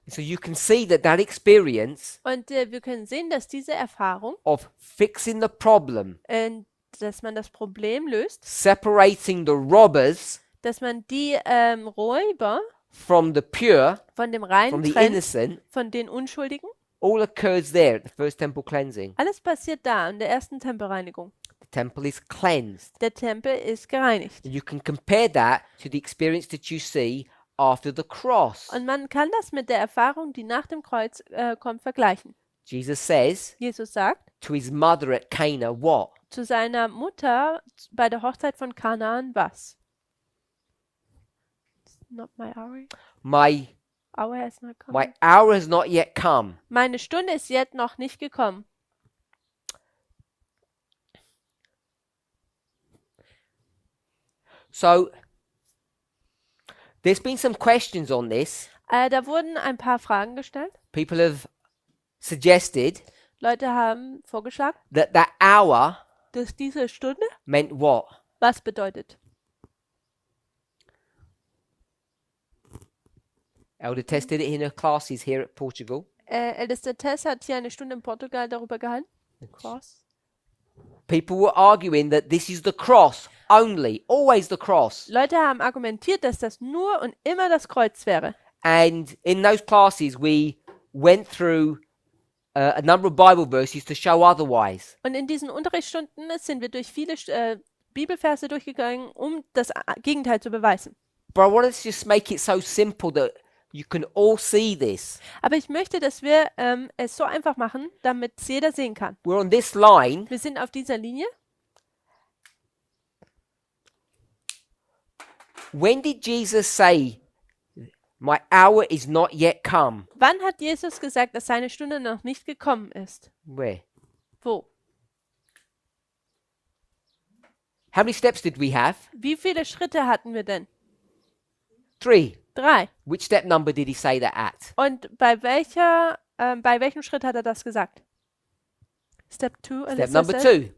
So you can see that experience
Und wir können sehen, dass diese Erfahrung,
of fixing the problem,
dass man das Problem löst,
separating the robbers
dass man die Räuber
from the pure,
von dem
from
Reinen
the
trennt,
innocent,
von den Unschuldigen.
all occurs there at the first temple cleansing.
Alles passiert da in der ersten Tempelreinigung.
The temple is cleansed.
Der Tempel ist gereinigt.
And you can compare that to the experience that you see after the cross.
Und man kann das mit der Erfahrung, die nach dem Kreuz kommt, vergleichen.
Jesus says
Jesus sagt
to his mother at Cana, what?
zu seiner Mutter bei der Hochzeit von Kanaan was? It's not my hour.
My
Hour has not come.
my hour has not yet come.
Meine Stunde ist jetzt noch nicht gekommen.
So there's been some questions on this.
Da wurden ein paar Fragen gestellt.
People have suggested
Leute haben vorgeschlagen,
that hour
dass diese Stunde
meant what?
was bedeutet.
Elder Tess did it in her classes here at Portugal.
Ältester Tess hat hier eine Stunde in Portugal darüber gehalten. Cross.
People were arguing that this is the cross only, always the cross.
Leute haben argumentiert, dass das nur und immer das Kreuz wäre.
And in those classes, we went through a number of Bible verses to show otherwise.
Und in diesen Unterrichtsstunden sind wir durch viele Bibelverse durchgegangen, um das Gegenteil zu beweisen.
But I wanted to just make it so simple that you can all see this.
Aber ich möchte, dass wir es so einfach machen, damit es jeder sehen kann.
We're on this line.
Wir sind auf dieser Linie.
When did Jesus say, "My hour is not yet come"?
Wann hat Jesus gesagt, dass seine Stunde noch nicht gekommen ist?
Where?
Wo?
How many steps did we have?
Wie viele Schritte hatten wir denn?
3.
3.
Which step number did he say that at?
Und bei welchem Schritt hat er das gesagt? Step 2.
Step number 2.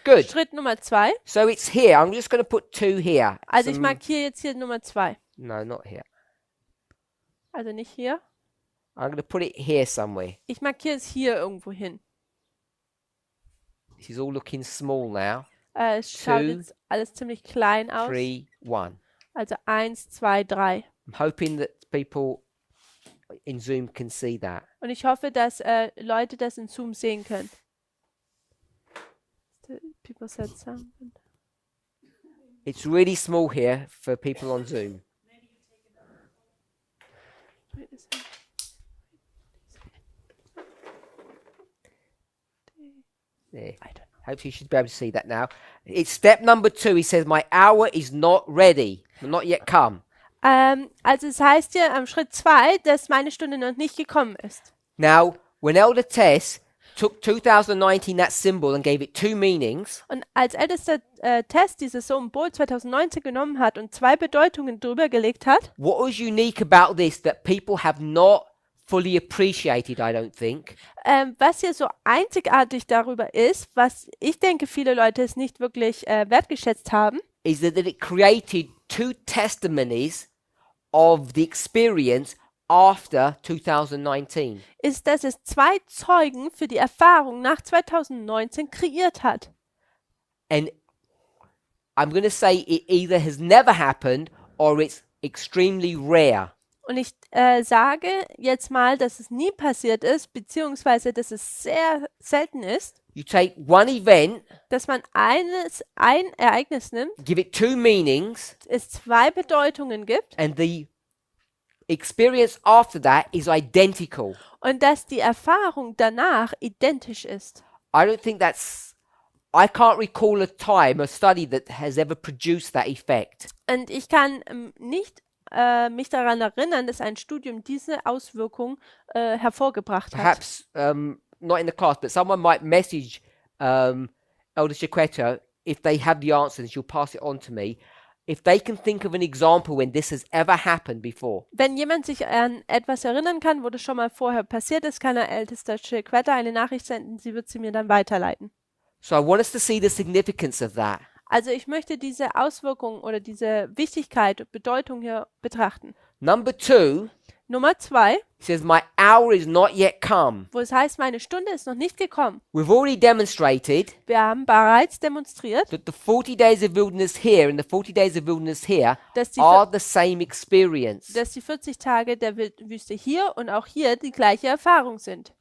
Good.
Schritt Nummer 2.
So it's here. I'm just going to put 2 here.
Also ich markiere jetzt hier Nummer 2.
No, not here.
Also nicht hier.
I'm going to put it here somewhere.
Ich markiere es hier irgendwo hin.
This is all looking small now.
Es schaut
2,
jetzt alles ziemlich klein aus.
3, 1.
Also 1, 2, 3.
I'm hoping that people in Zoom can see that.
Und ich hoffe, dass Leute das in Zoom sehen können. People said something.
It's really small here for people on Zoom.
Wait a second.
There.
I don't know.
Hopefully you should be able to see that now. It's step number 2. He says, "My hour is not ready, not yet come."
Also es heißt hier am Schritt 2, dass meine Stunde noch nicht gekommen ist.
Now, when Elder Tess took 2019, that symbol, and gave it 2 meanings,
Und als ältester Test dieses Symbol 2019 genommen hat und 2 Bedeutungen drüber gelegt hat,
what was unique about this that people have not fully appreciated, I don't think,
was hier so einzigartig darüber ist, was ich denke, viele Leute es nicht wirklich wertgeschätzt haben,
is that it created 2 testimonies of the experience after 2019.
ist, dass es 2 Zeugen für die Erfahrung nach 2019 kreiert hat.
And I'm going to say it either has never happened or it's extremely rare.
Und ich sage jetzt mal, dass es nie passiert ist, beziehungsweise dass es sehr selten ist,
You take one event,
dass man ein Ereignis nimmt,
give it 2 meanings,
es 2 Bedeutungen gibt
and the experience after that is identical.
und dass die Erfahrung danach identisch ist.
I don't think I can't recall a time, a study that has ever produced that effect.
Und ich kann nicht mich daran erinnern, dass ein Studium diese Auswirkung hervorgebracht hat.
Perhaps not in the class, but someone might message Elder Chiquetta if they have the answers. She'll pass it on to me. If they can think of an example when this has ever happened before.
Wenn jemand sich an etwas erinnern kann, wo das schon mal vorher passiert ist, kann er ältester Chiquetta eine Nachricht senden. Sie wird sie mir dann weiterleiten.
So I want us to see the significance of that.
Also ich möchte diese Auswirkung oder diese Wichtigkeit, Bedeutung hier betrachten.
Number 2,
Nummer 2,
it says, my hour is not yet come.
wo es heißt, meine Stunde ist noch nicht gekommen.
We've already demonstrated
Wir haben bereits demonstriert,
that the 40 days of wilderness here and the 40 days of wilderness here
dass die,
are the same experience.
dass die 40 Tage der Wüste hier und auch hier die gleiche Erfahrung sind.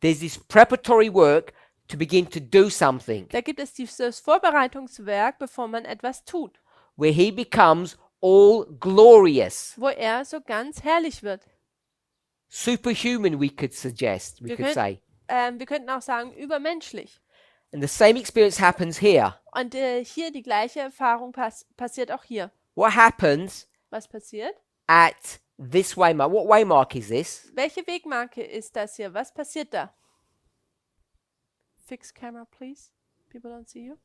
There's this preparatory work to begin to do something,
Da gibt es dieses Vorbereitungswerk, bevor man etwas tut,
where he becomes all glorious.
wo er so ganz herrlich wird.
Superhuman, we could suggest, we
Wir,
could say.
wir könnten auch sagen, übermenschlich.
And the same experience happens here.
Und hier die gleiche Erfahrung passiert auch hier.
What happens
Was passiert?
at this waymark? What waymark is this?
Welche Wegmarke ist das hier? Was passiert da? Fix camera, please. People don't see you.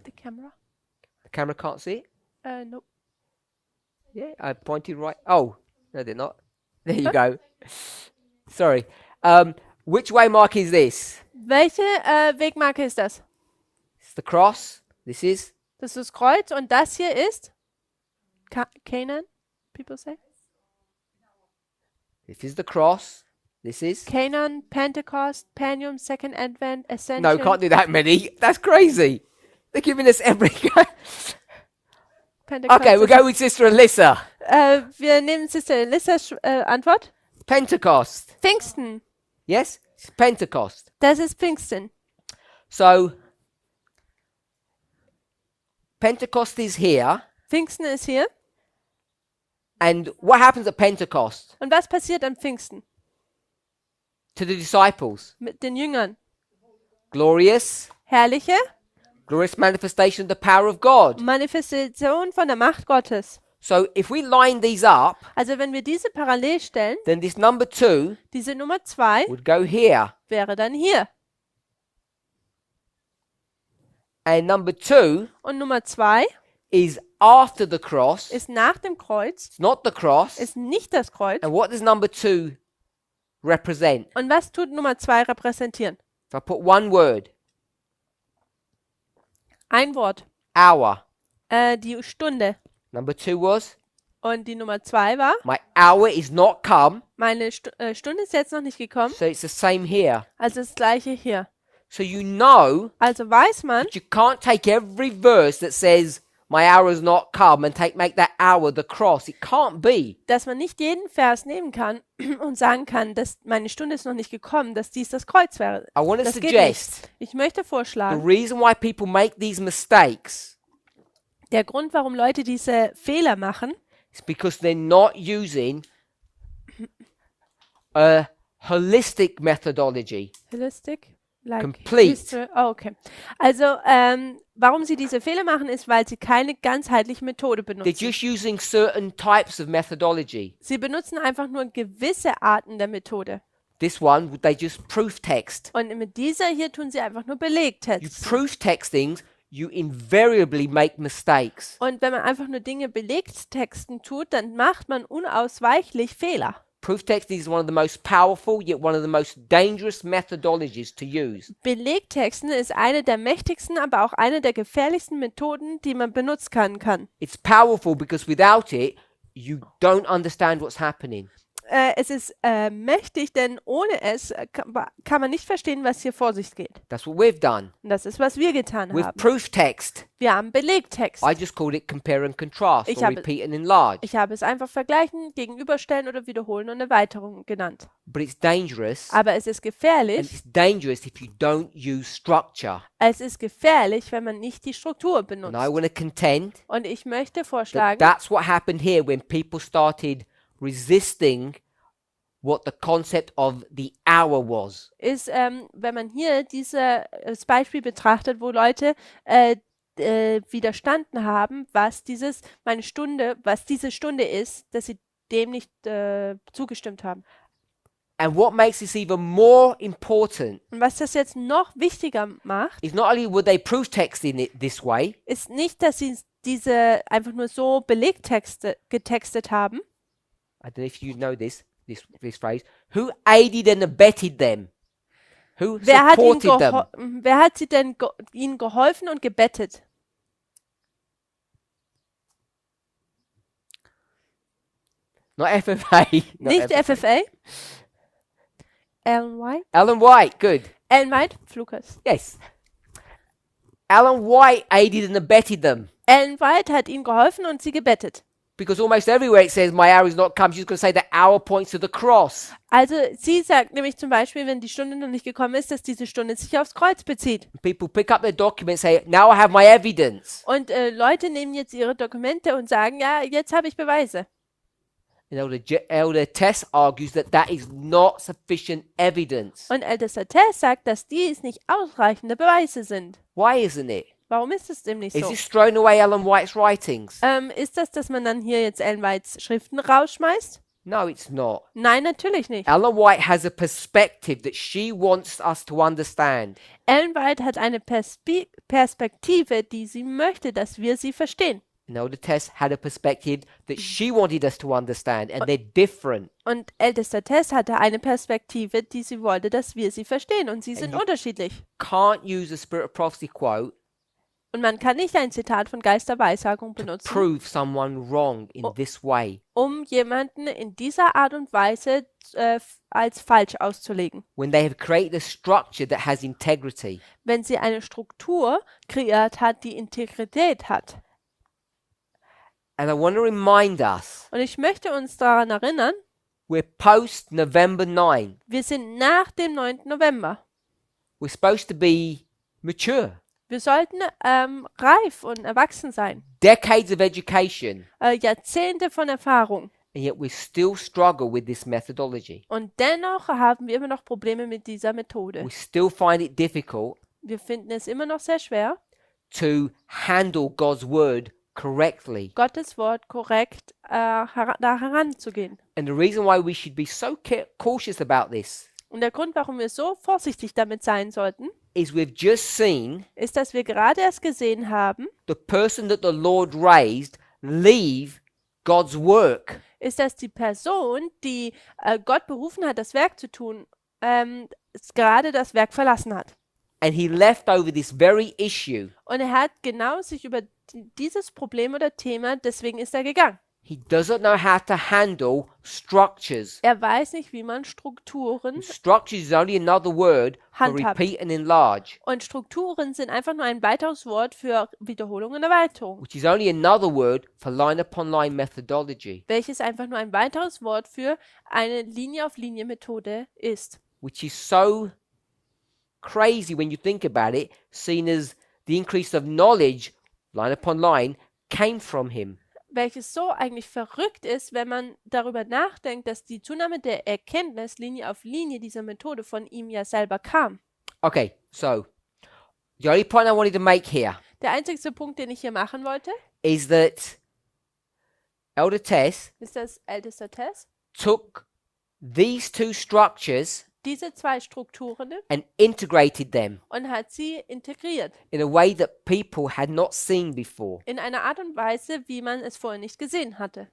The camera.
The camera can't see it?
Nope.
Yeah, I pointed right. Oh, no, they're not. There you go. Sorry. Which waymark is this?
Welche Wegmarke ist das?
It's the cross. This is.
Das ist das Kreuz und das hier ist Canaan, people say.
This is the cross. This is.
Canaan, Pentecost, Panium, Second Advent, Ascension.
No, can't do that many. That's crazy. They're giving us every.
Pentecost
Okay, we'll go with Sister Alyssa.
wir nehmen Sister Elissas Antwort.
Pentecost.
Pfingsten.
Yes? It's Pentecost.
Das ist Pfingsten.
So, Pentecost is here.
Pfingsten ist hier.
And what happens at Pentecost
Und was passiert am Pfingsten
to the disciples?
mit den Jüngern?
Glorious,
Herrliche
glorious manifestation of the power of God.
Manifestation von der Macht Gottes.
So if we line these up,
Also wenn wir diese parallel stellen,
then this number 2
diese Nummer 2
would go here.
wäre dann hier.
And number 2
Und Nummer 2
is after the cross.
ist nach dem Kreuz,
It's not the cross.
ist nicht das Kreuz.
And what does number 2 represent?
Und was tut Nummer 2 repräsentieren?
If I put one word,
Ein Wort.
hour.
Die Stunde.
Number 2 was,
Und die Nummer 2 war,
my hour is not come.
meine Stunde ist jetzt noch nicht gekommen.
So it's the same here.
Also das gleiche hier.
So you know
Also weiß man,
that you can't take every verse that says my hour has not come and make that hour the cross. It can't be.
dass man nicht jeden Vers nehmen kann und sagen kann, dass meine Stunde ist noch nicht gekommen, dass dies das Kreuz wäre.
I want to
Das geht
suggest
nicht. Ich möchte
the
vorschlagen,
reason why people make these mistakes
der Grund, warum Leute diese Fehler machen,
is because they're not using a holistic methodology.
Holistic, like
Complete.
Oh, okay. Also, warum sie diese Fehler machen, ist, weil sie keine ganzheitliche Methode
They're
benutzen.
just using certain types of methodology.
Sie benutzen einfach nur gewisse Arten der Methode.
This one, they just proof text.
Und mit dieser hier tun sie einfach nur
You
Belegtext.
proof text things, you invariably make mistakes.
Und wenn man einfach nur Dinge Belegtexten tut, dann macht man unausweichlich Fehler.
Proof texting is one of the most powerful, yet one of the most dangerous methodologies to use.
Belegtexten ist eine der mächtigsten, aber auch eine der gefährlichsten Methoden, die man benutzen kann.
It's powerful because without it, you don't understand what's happening.
Es ist mächtig, denn ohne es kann man nicht verstehen, was hier vor sich geht.
That's what we've done.
Und das ist, was wir getan
With
haben.
proof text,
Wir haben Belegtext.
I just called it compare and contrast,
Ich
or
habe-
repeat and enlarge.
Ich habe es einfach vergleichen, gegenüberstellen oder wiederholen und Erweiterung genannt.
But it's dangerous,
Aber es ist
and
gefährlich.
it's dangerous if you don't use structure.
Es ist gefährlich, wenn man nicht die Struktur
And
benutzt.
I want to contend
Und ich möchte
that
vorschlagen,
that's what happened here when people started resisting what the concept of the hour was.
ist, wenn man hier dieses Beispiel betrachtet, wo Leute widerstanden haben, was diese Stunde ist, dass sie dem nicht zugestimmt haben.
And what makes this even more important
Und was das jetzt noch wichtiger macht,
is not only were they proof texting it this way,
ist nicht, dass sie diese einfach nur so Belegtexte getextet haben.
I don't know if you know this phrase, who aided and abetted them? Who supported them?
Wer hat sie denn ihnen geholfen und gebettet?
Not FFA. Not
Nicht FFA. Ellen White.
Ellen White, good.
Ellen White, Flukas.
Yes. Ellen White aided and abetted them.
Ellen White hat ihnen geholfen und sie gebettet.
Because almost everywhere it says, my hour is not come, she's going to say the hour points to the cross.
Also sie sagt nämlich zum Beispiel, wenn die Stunde noch nicht gekommen ist, dass diese Stunde sich aufs Kreuz bezieht.
People pick up their documents and say, now I have my evidence.
Und Leute nehmen jetzt ihre Dokumente und sagen, ja, jetzt habe ich Beweise.
And Elder Tess argues that that is not sufficient evidence.
Und Ältester Tess sagt, dass dies nicht ausreichende Beweise sind.
Why isn't it?
Warum ist es dem nicht
Is
so?
this throwing away Ellen White's writings?
Ist das, dass man dann hier jetzt Ellen Whites Schriften rausschmeißt?
No, it's not.
Nein, natürlich nicht.
Ellen White has a perspective that she wants us to understand.
Ellen White hat eine Perspektive, die sie möchte, dass wir sie verstehen.
And Elder Tess had a perspective that she wanted us to understand, and they're different.
Und Ältester Tess hatte eine Perspektive, die sie wollte, dass wir sie verstehen. Und sie sind
you-
unterschiedlich.
Can't use a Spirit of Prophecy quote
Und man kann nicht ein Zitat von Geisterweissagung benutzen,
prove someone wrong in this way.
um jemanden in dieser Art und Weise als falsch auszulegen.
When they have created a structure that has integrity.
Wenn sie eine Struktur kreiert hat, die Integrität hat.
And I want to remind us,
Und ich möchte uns daran erinnern,
we're post November 9.
wir sind nach dem 9. November.
We're supposed to be mature.
Wir sollten reif und erwachsen sein.
Decades of education.
Jahrzehnte von Erfahrung.
And yet we still struggle with this methodology.
Und dennoch haben wir immer noch Probleme mit dieser Methode.
We still find it difficult
Wir finden es immer noch sehr schwer,
to handle God's word correctly.
Gottes Wort korrekt da heranzugehen.
And the reason why we should be so cautious about this
Und der Grund, warum wir so vorsichtig damit sein sollten,
is we've just seen
ist, dass wir gerade erst gesehen haben,
the person that the Lord raised leave God's work.
ist, dass die Person, die Gott berufen hat, das Werk zu tun, gerade das Werk verlassen hat.
And he left over this very issue.
Und er hat genau sich über dieses Problem oder Thema, deswegen ist er gegangen.
He doesn't know how to handle structures.
Er weiß nicht, wie man Strukturen
Structures is only another word for
handhabt.
repeat and enlarge,
Und Strukturen sind einfach nur ein weiteres Wort für Wiederholung und Erweiterung,
which is only another word for line upon line methodology,
welches einfach nur ein weiteres Wort für eine Linie-auf-Linie-Methode ist.
which is so crazy when you think about it, seen as the increase of knowledge, line upon line, came from him.
Welches so eigentlich verrückt ist, wenn man darüber nachdenkt, dass die Zunahme der Erkenntnis Linie auf Linie dieser Methode von ihm ja selber kam.
Okay, so the only point I wanted to make here
Der einzigste Punkt, den ich hier machen wollte,
is that Elder Tess
ist, dass Ältester Tess
took these two structures
diese zwei Strukturen
and integrated them
und hat sie integriert.
in a way that people had not seen before.
In einer Art und Weise, wie man es vorher nicht gesehen hatte.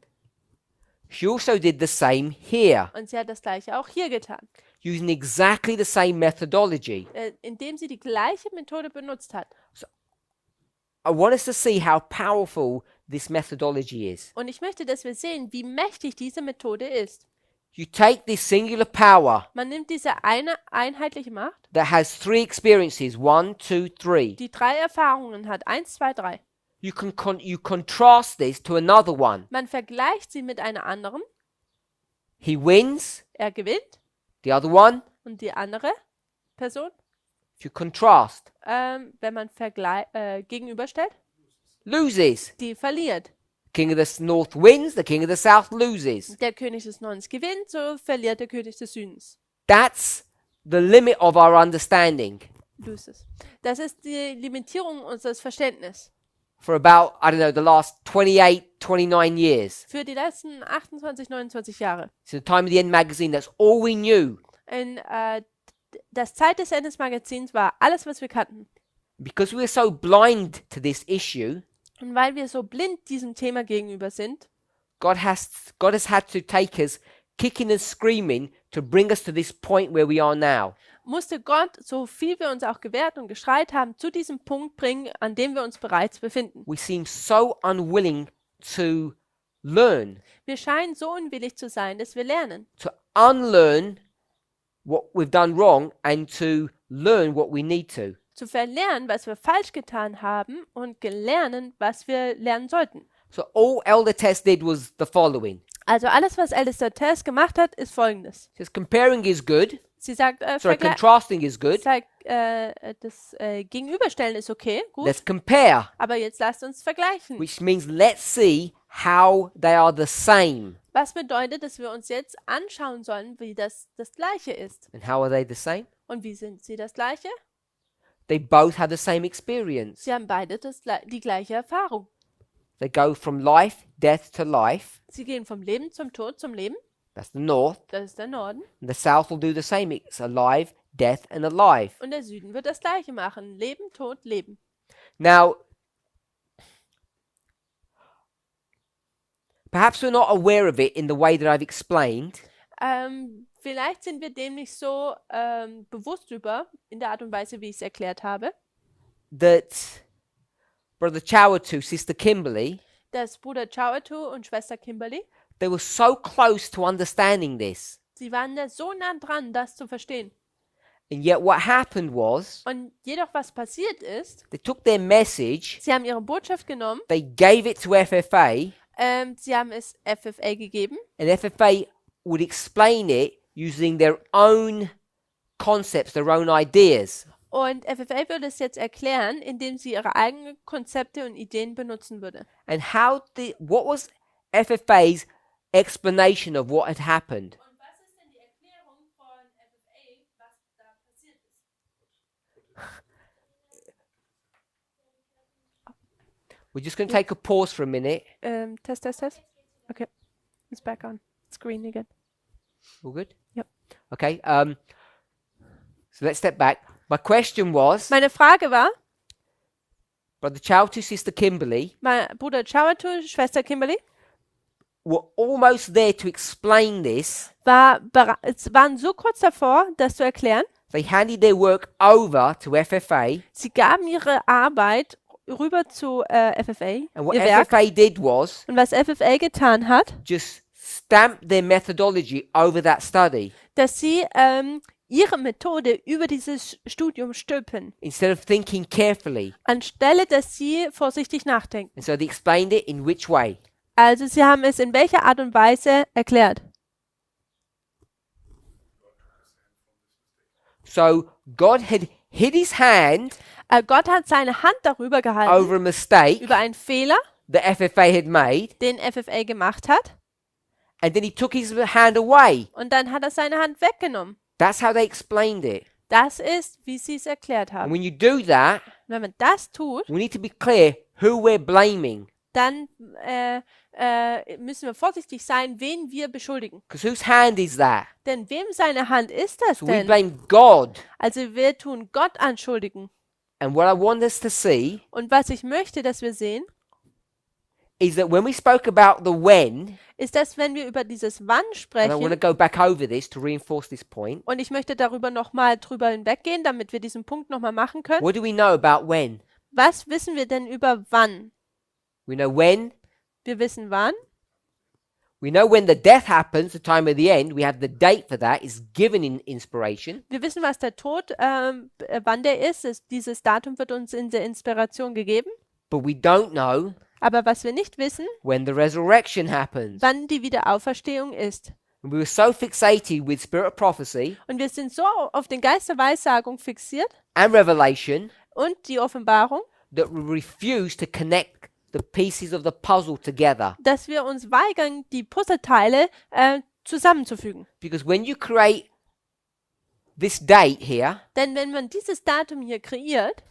She also did the same here,
Und sie hat das Gleiche auch hier getan,
using exactly the same methodology.
indem sie die gleiche Methode benutzt hat.
I want us to see how powerful this methodology is.
Und ich möchte, dass wir sehen, wie mächtig diese Methode ist.
You take this singular power
Man nimmt diese eine einheitliche Macht,
that has three experiences, 1, 2, 3.
die 3 Erfahrungen hat, 1, 2, 3.
You contrast this to another one.
Man vergleicht sie mit einer anderen,
He wins,
er gewinnt,
the other one,
und die andere Person,
if you contrast,
wenn man gegenüberstellt,
loses.
die verliert.
King of the North wins, the King of the South loses.
Der König des Nordens gewinnt, so verliert der König des Südens.
That's the limit of our understanding.
Loses. Das ist die Limitierung unseres Verständnisses.
For about, I don't know, the last 28, 29 years.
Für die letzten 28, 29 Jahre.
Since the time of the End magazine, that's all we knew.
In das Zeit des Endes Magazins war alles, was wir kannten.
Because we were so blind to this issue,
Und weil wir so blind diesem Thema gegenüber sind,
God has had to take us kicking and screaming to bring us to this point where we are now.
musste Gott, so viel wir uns auch gewehrt und geschreit haben, zu diesem Punkt bringen, an dem wir uns bereits befinden.
We seem so unwilling to learn,
Wir scheinen so unwillig zu sein, dass wir lernen.
to unlearn what we've done wrong and to learn what we need to.
Zu verlernen, was wir falsch getan haben und gelernt, was wir lernen sollten.
So all Elder Tess did was the following.
Also alles, was Ältester Tess gemacht hat, ist folgendes.
It says comparing is good.
Sie sagt,
Contrasting is good.
das Gegenüberstellen ist okay, gut.
Let's compare,
Aber jetzt lasst uns vergleichen.
which means let's see how they are the same.
Was bedeutet, dass wir uns jetzt anschauen sollen, wie das Gleiche ist.
And how are they the same?
Und wie sind sie das Gleiche?
They both have the same experience.
Sie haben beide die gleiche Erfahrung.
They go from life, death to life.
Sie gehen vom Leben zum Tod zum Leben.
That's the north.
Das ist der Norden.
And the south will do the same. It's alive, death, and alive.
Und der Süden wird das Gleiche machen. Leben, Tod, Leben.
Now, perhaps we're not aware of it in the way that I've explained,
Vielleicht sind wir dem nicht so bewusst über, in der Art und Weise, wie ich es erklärt habe,
that Brother Chawatu, Sister Kimberly,
dass Bruder Chawatu und Schwester Kimberly,
they were so close to understanding this.
sie waren da so nah dran, das zu verstehen.
And yet what happened was,
Und jedoch, was passiert ist,
they took their message,
sie haben ihre Botschaft genommen,
they gave it to FFA,
sie haben es FFA gegeben
and FFA would explain it using their own concepts, their own ideas.
und FFA würde es jetzt erklären, indem sie ihre eigenen Konzepte und Ideen benutzen würde.
And what was FFA's explanation of what had happened?
Und was ist denn die Erklärung von FFA, was da passiert ist?
We're just going to take a pause for a minute.
Test. Okay, it's back on screen again.
All good?
Yep.
Okay. So let's step back. My question was,
Meine Frage war,
Brother Chawtu, Sister Kimberly
mein Bruder Chawatu, Schwester Kimberly,
were almost there to explain this.
waren so kurz davor, das zu erklären.
They handed their work over to FFA,
Sie gaben ihre Arbeit rüber zu FFA,
and what
ihr Werk.
FFA did was
Und was FFA getan hat,
just stamp their methodology over that study.
dass sie ihre Methode über dieses Studium stülpen,
Instead of thinking carefully.
anstelle dass sie vorsichtig nachdenken.
And so they explained it in which way?
Also sie haben es in welcher Art und Weise erklärt.
So God had hid his hand
Gott hat seine Hand darüber gehalten,
over a mistake
über einen Fehler,
that FFA had made,
den FFA gemacht hat,
and then he took his hand away.
und dann hat er seine Hand weggenommen.
That's how they explained it.
Das ist, wie sie es erklärt
And
haben.
when you do that,
Wenn man das tut,
we need to be clear who we're blaming.
dann müssen wir vorsichtig sein, wen wir beschuldigen.
Because whose hand is that?
Denn wem seine Hand ist das
So we
denn?
blame God.
Also wir tun Gott anschuldigen.
And what I want us to see
Und was ich möchte, dass wir sehen,
is that when we spoke about the when,
ist, dass wenn wir über dieses Wann
and I want to
sprechen,
go back over this to reinforce this point,
und ich möchte darüber nochmal drüber hinweggehen, damit wir diesen Punkt nochmal machen können.
what do we know about when?
Was wissen wir denn über wann?
We know when.
Wir wissen wann.
We know when the death happens, the time of the end. We have the date for that. It's given in inspiration.
Wir wissen, was der Tod, wann der ist. Dieses Datum wird uns in der Inspiration gegeben.
But we don't know
Aber was wir nicht wissen,
when the resurrection happens.
wann die Wiederauferstehung ist.
And we were so fixated with spirit of prophecy
Und wir sind so auf den Geist der Weissagung fixiert
and revelation
und die Offenbarung,
that we refuse to connect the pieces of the puzzle together.
dass wir uns weigern, die Puzzleteile zusammenzufügen.
Because when you create this date here,
Denn wenn man dieses Datum hier kreiert,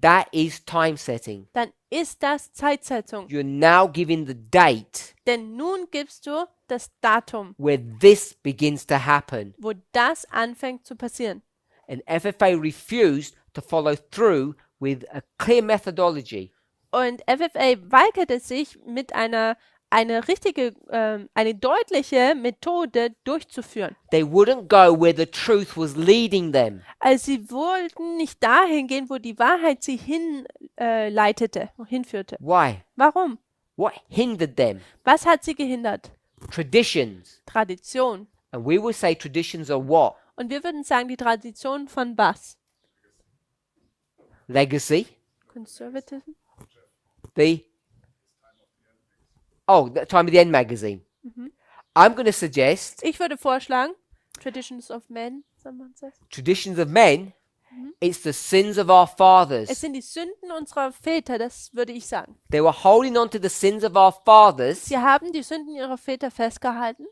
that is time setting.
dann ist das Zeitsetzung.
You're now giving the date
Denn nun gibst du das Datum,
where this begins to happen.
wo das anfängt zu passieren.
And FFA refused to follow through with a clear methodology.
Und FFA weigerte sich, mit eine deutliche Methode durchzuführen.
They wouldn't go where the truth was leading them.
Also sie wollten nicht dahin gehen, wo die Wahrheit sie hinführte.
Why?
Warum?
What hindered them?
Was hat sie gehindert?
Traditions.
Tradition.
And we will say traditions are what?
Und wir würden sagen, die Tradition von was?
Legacy.
Conservatism?
The Time of the End magazine. I'm going to suggest
Ich würde vorschlagen, Traditions of Men, someone says.
traditions of men. It's the sins of our fathers.
Es sind die Sünden unserer Väter, das würde ich sagen.
They were holding on to the sins of our fathers
Sie haben die Sünden ihrer Väter festgehalten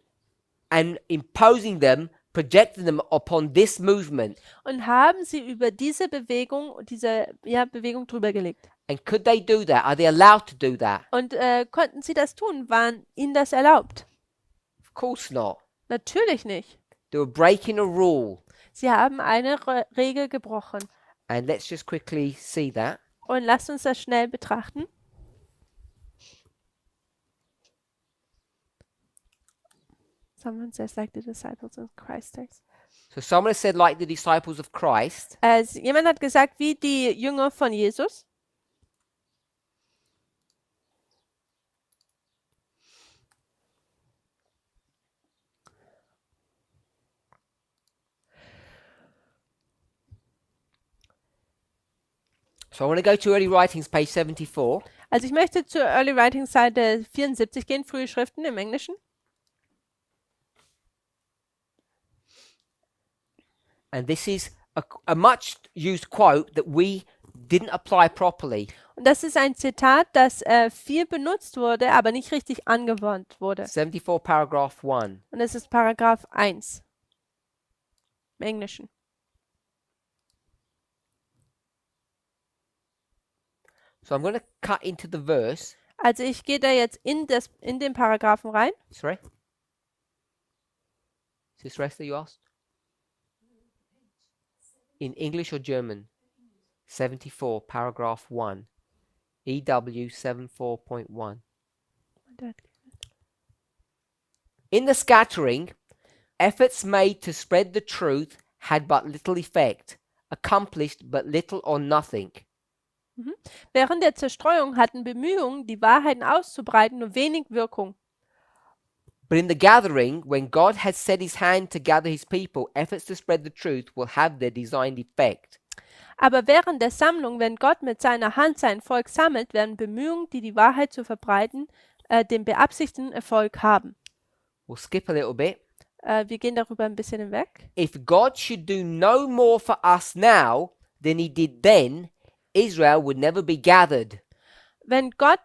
and imposing them, projecting them upon this movement.
und haben sie über diese Bewegung Bewegung drüber gelegt.
And could they do that? Are they allowed to do that?
Und konnten sie das tun? Waren ihnen das erlaubt?
Of course not.
Natürlich nicht.
They were breaking a rule.
Sie haben eine Regel gebrochen.
And let's just quickly see that.
Und lasst uns das schnell betrachten. Someone says like the disciples of Christ days.
So someone said, like the disciples of Christ.
Jemand hat gesagt, wie die Jünger von Jesus.
So I want to go to early writings, page 74.
Also ich möchte zur Early Writing Seite 74 gehen, frühe Schriften im Englischen.
And this is a much used quote that we didn't apply properly.
Und das ist ein Zitat, das viel benutzt wurde, aber nicht richtig angewandt wurde.
74 paragraph 1.
Und es ist Paragraph 1 im Englischen.
So I'm going to cut into the verse.
Also ich gehe da jetzt in den Paragraphen rein.
Sorry? Is this rest that you asked? In English or German? 74, paragraph 1. EW 74.1. In the scattering, efforts made to spread the truth had but little effect, accomplished but little or nothing.
Während der Zerstreuung hatten Bemühungen, die Wahrheiten auszubreiten, nur wenig Wirkung.
But in the gathering, when God has set his hand to gather his people, efforts to spread the truth will have their designed effect.
Aber während der Sammlung, wenn Gott mit seiner Hand sein Volk sammelt, werden Bemühungen, die Wahrheit zu verbreiten, den beabsichtigten Erfolg haben.
We'll skip a little bit.
Wir gehen darüber ein bisschen hinweg.
If God should do no more for us now than he did then, Israel would never be gathered.
Wenn Gott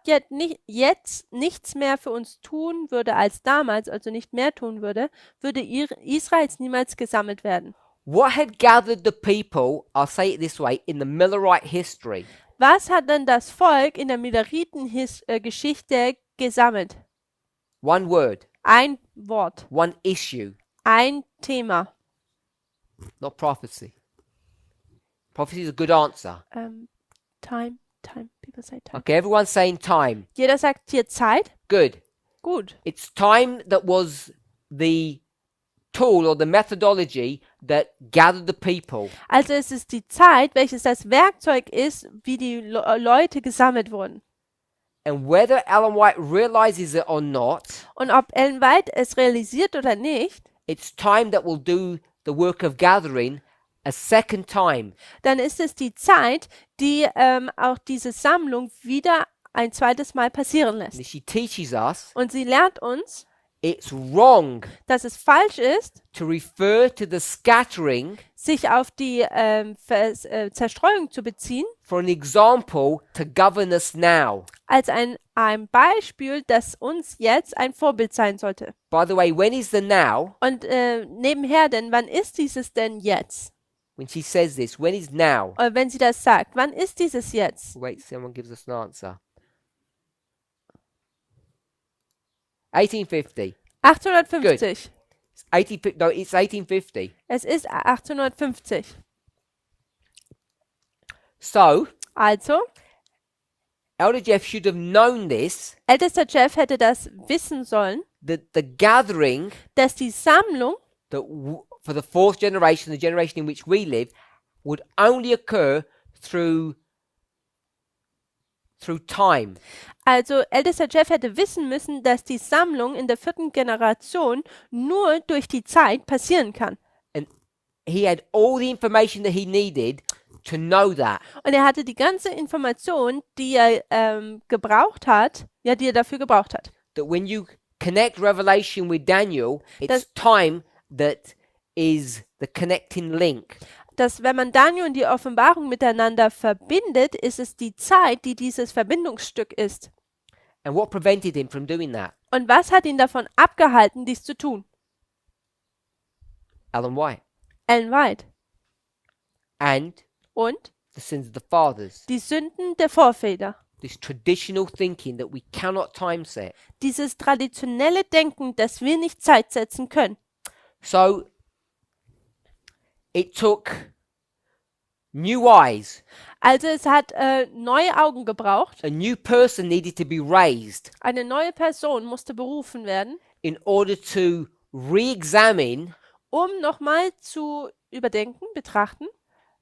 jetzt nichts mehr für uns tun würde als damals, also nicht mehr tun würde, würde Israels niemals gesammelt werden.
What had gathered the people, I'll say it this way, in the Millerite history?
Was hat denn das Volk in der Milleriten-Geschichte gesammelt?
One word,
Ein Wort,
one issue,
ein Thema.
not prophecy. Prophecy is a good answer.
Time. People say time.
Okay, everyone's saying time.
Jeder sagt hier Zeit.
Good.
Gut.
It's time that was the tool or the methodology that gathered the people.
Also es ist die Zeit, welches das Werkzeug ist, wie die Leute gesammelt wurden.
And whether Ellen White realizes it or not,
Und ob Ellen White es realisiert oder nicht,
it's time that will do the work of gathering a second time.
dann ist es die Zeit, die auch diese Sammlung wieder ein zweites Mal passieren
And
lässt.
she teaches us
Und sie lernt uns,
it's wrong
dass es falsch ist,
to refer to the scattering
sich auf die Zerstreuung zu beziehen,
for an example to govern us now.
als ein Beispiel, das uns jetzt ein Vorbild sein sollte.
By the way, when is the now?
Und nebenher denn, wann ist dieses denn jetzt?
When she says this, when is now?
Wenn sie das sagt, wann ist dieses jetzt?
Wait, someone gives us an answer. 1850.
1850.
It's 1850.
Es ist 1850.
So,
Also,
Elder Jeff should have known this,
ältester Jeff hätte das wissen sollen,
that the gathering
dass die Sammlung
that for the fourth generation, the generation in which we live, would only occur through through time.
Also ältester Jeff hätte wissen müssen, dass die Sammlung in der 4. Generation nur durch die Zeit passieren kann.
And he had all the information that he needed to know that.
Und er hatte die ganze Information, die er gebraucht hat, ja, die er dafür gebraucht hat.
That when you connect Revelation with Daniel, it's
Das-
time that is the connecting link.
Dass wenn man Daniel und die Offenbarung miteinander verbindet, ist es die Zeit, die dieses Verbindungsstück ist.
And what prevented him from doing that?
Und was hat ihn davon abgehalten, dies zu tun?
Ellen White.
Ellen White.
And
Und
the sins of the fathers.
die Sünden der Vorväter.
This traditional thinking that we cannot time set.
Dieses traditionelle Denken, das wir nicht Zeit setzen können.
So it took new eyes.
Also es hat neue Augen gebraucht.
A new person needed to be raised
Eine neue Person musste berufen werden,
in order to re-examine
um nochmal zu überdenken, betrachten,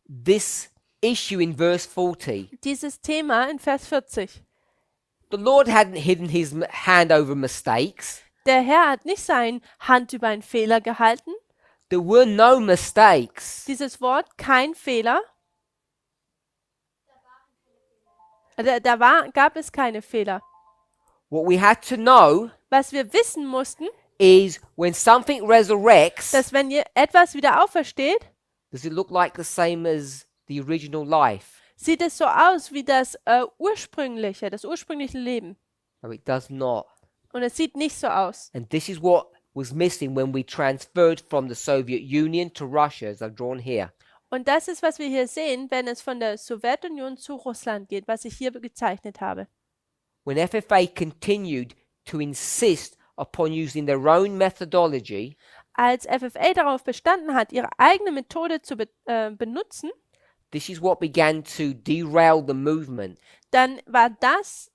this issue in verse 40.
dieses Thema in Vers 40.
The Lord hadn't hidden his hand over mistakes.
Der Herr hat nicht seine Hand über einen Fehler gehalten.
There were no mistakes.
Dieses Wort, kein Fehler. Gab es keine Fehler.
What we had to know
Was wir wissen mussten,
is when something resurrects,
dass wenn etwas wieder aufersteht,
does it look like the same as the original life?
sieht es so aus wie das ursprüngliche Leben.
No, it does not.
Und es sieht nicht so aus.
And this is what was missing when we transferred from the Soviet Union to Russia, as I've drawn here.
Und das ist, was wir hier sehen, wenn es von der Sowjetunion zu Russland geht, was ich hier gezeichnet habe.
When FFA continued to insist upon using their own methodology,
Als FFA darauf bestanden hat, ihre eigene Methode zu benutzen,
this is what began to derail the movement.
dann war das,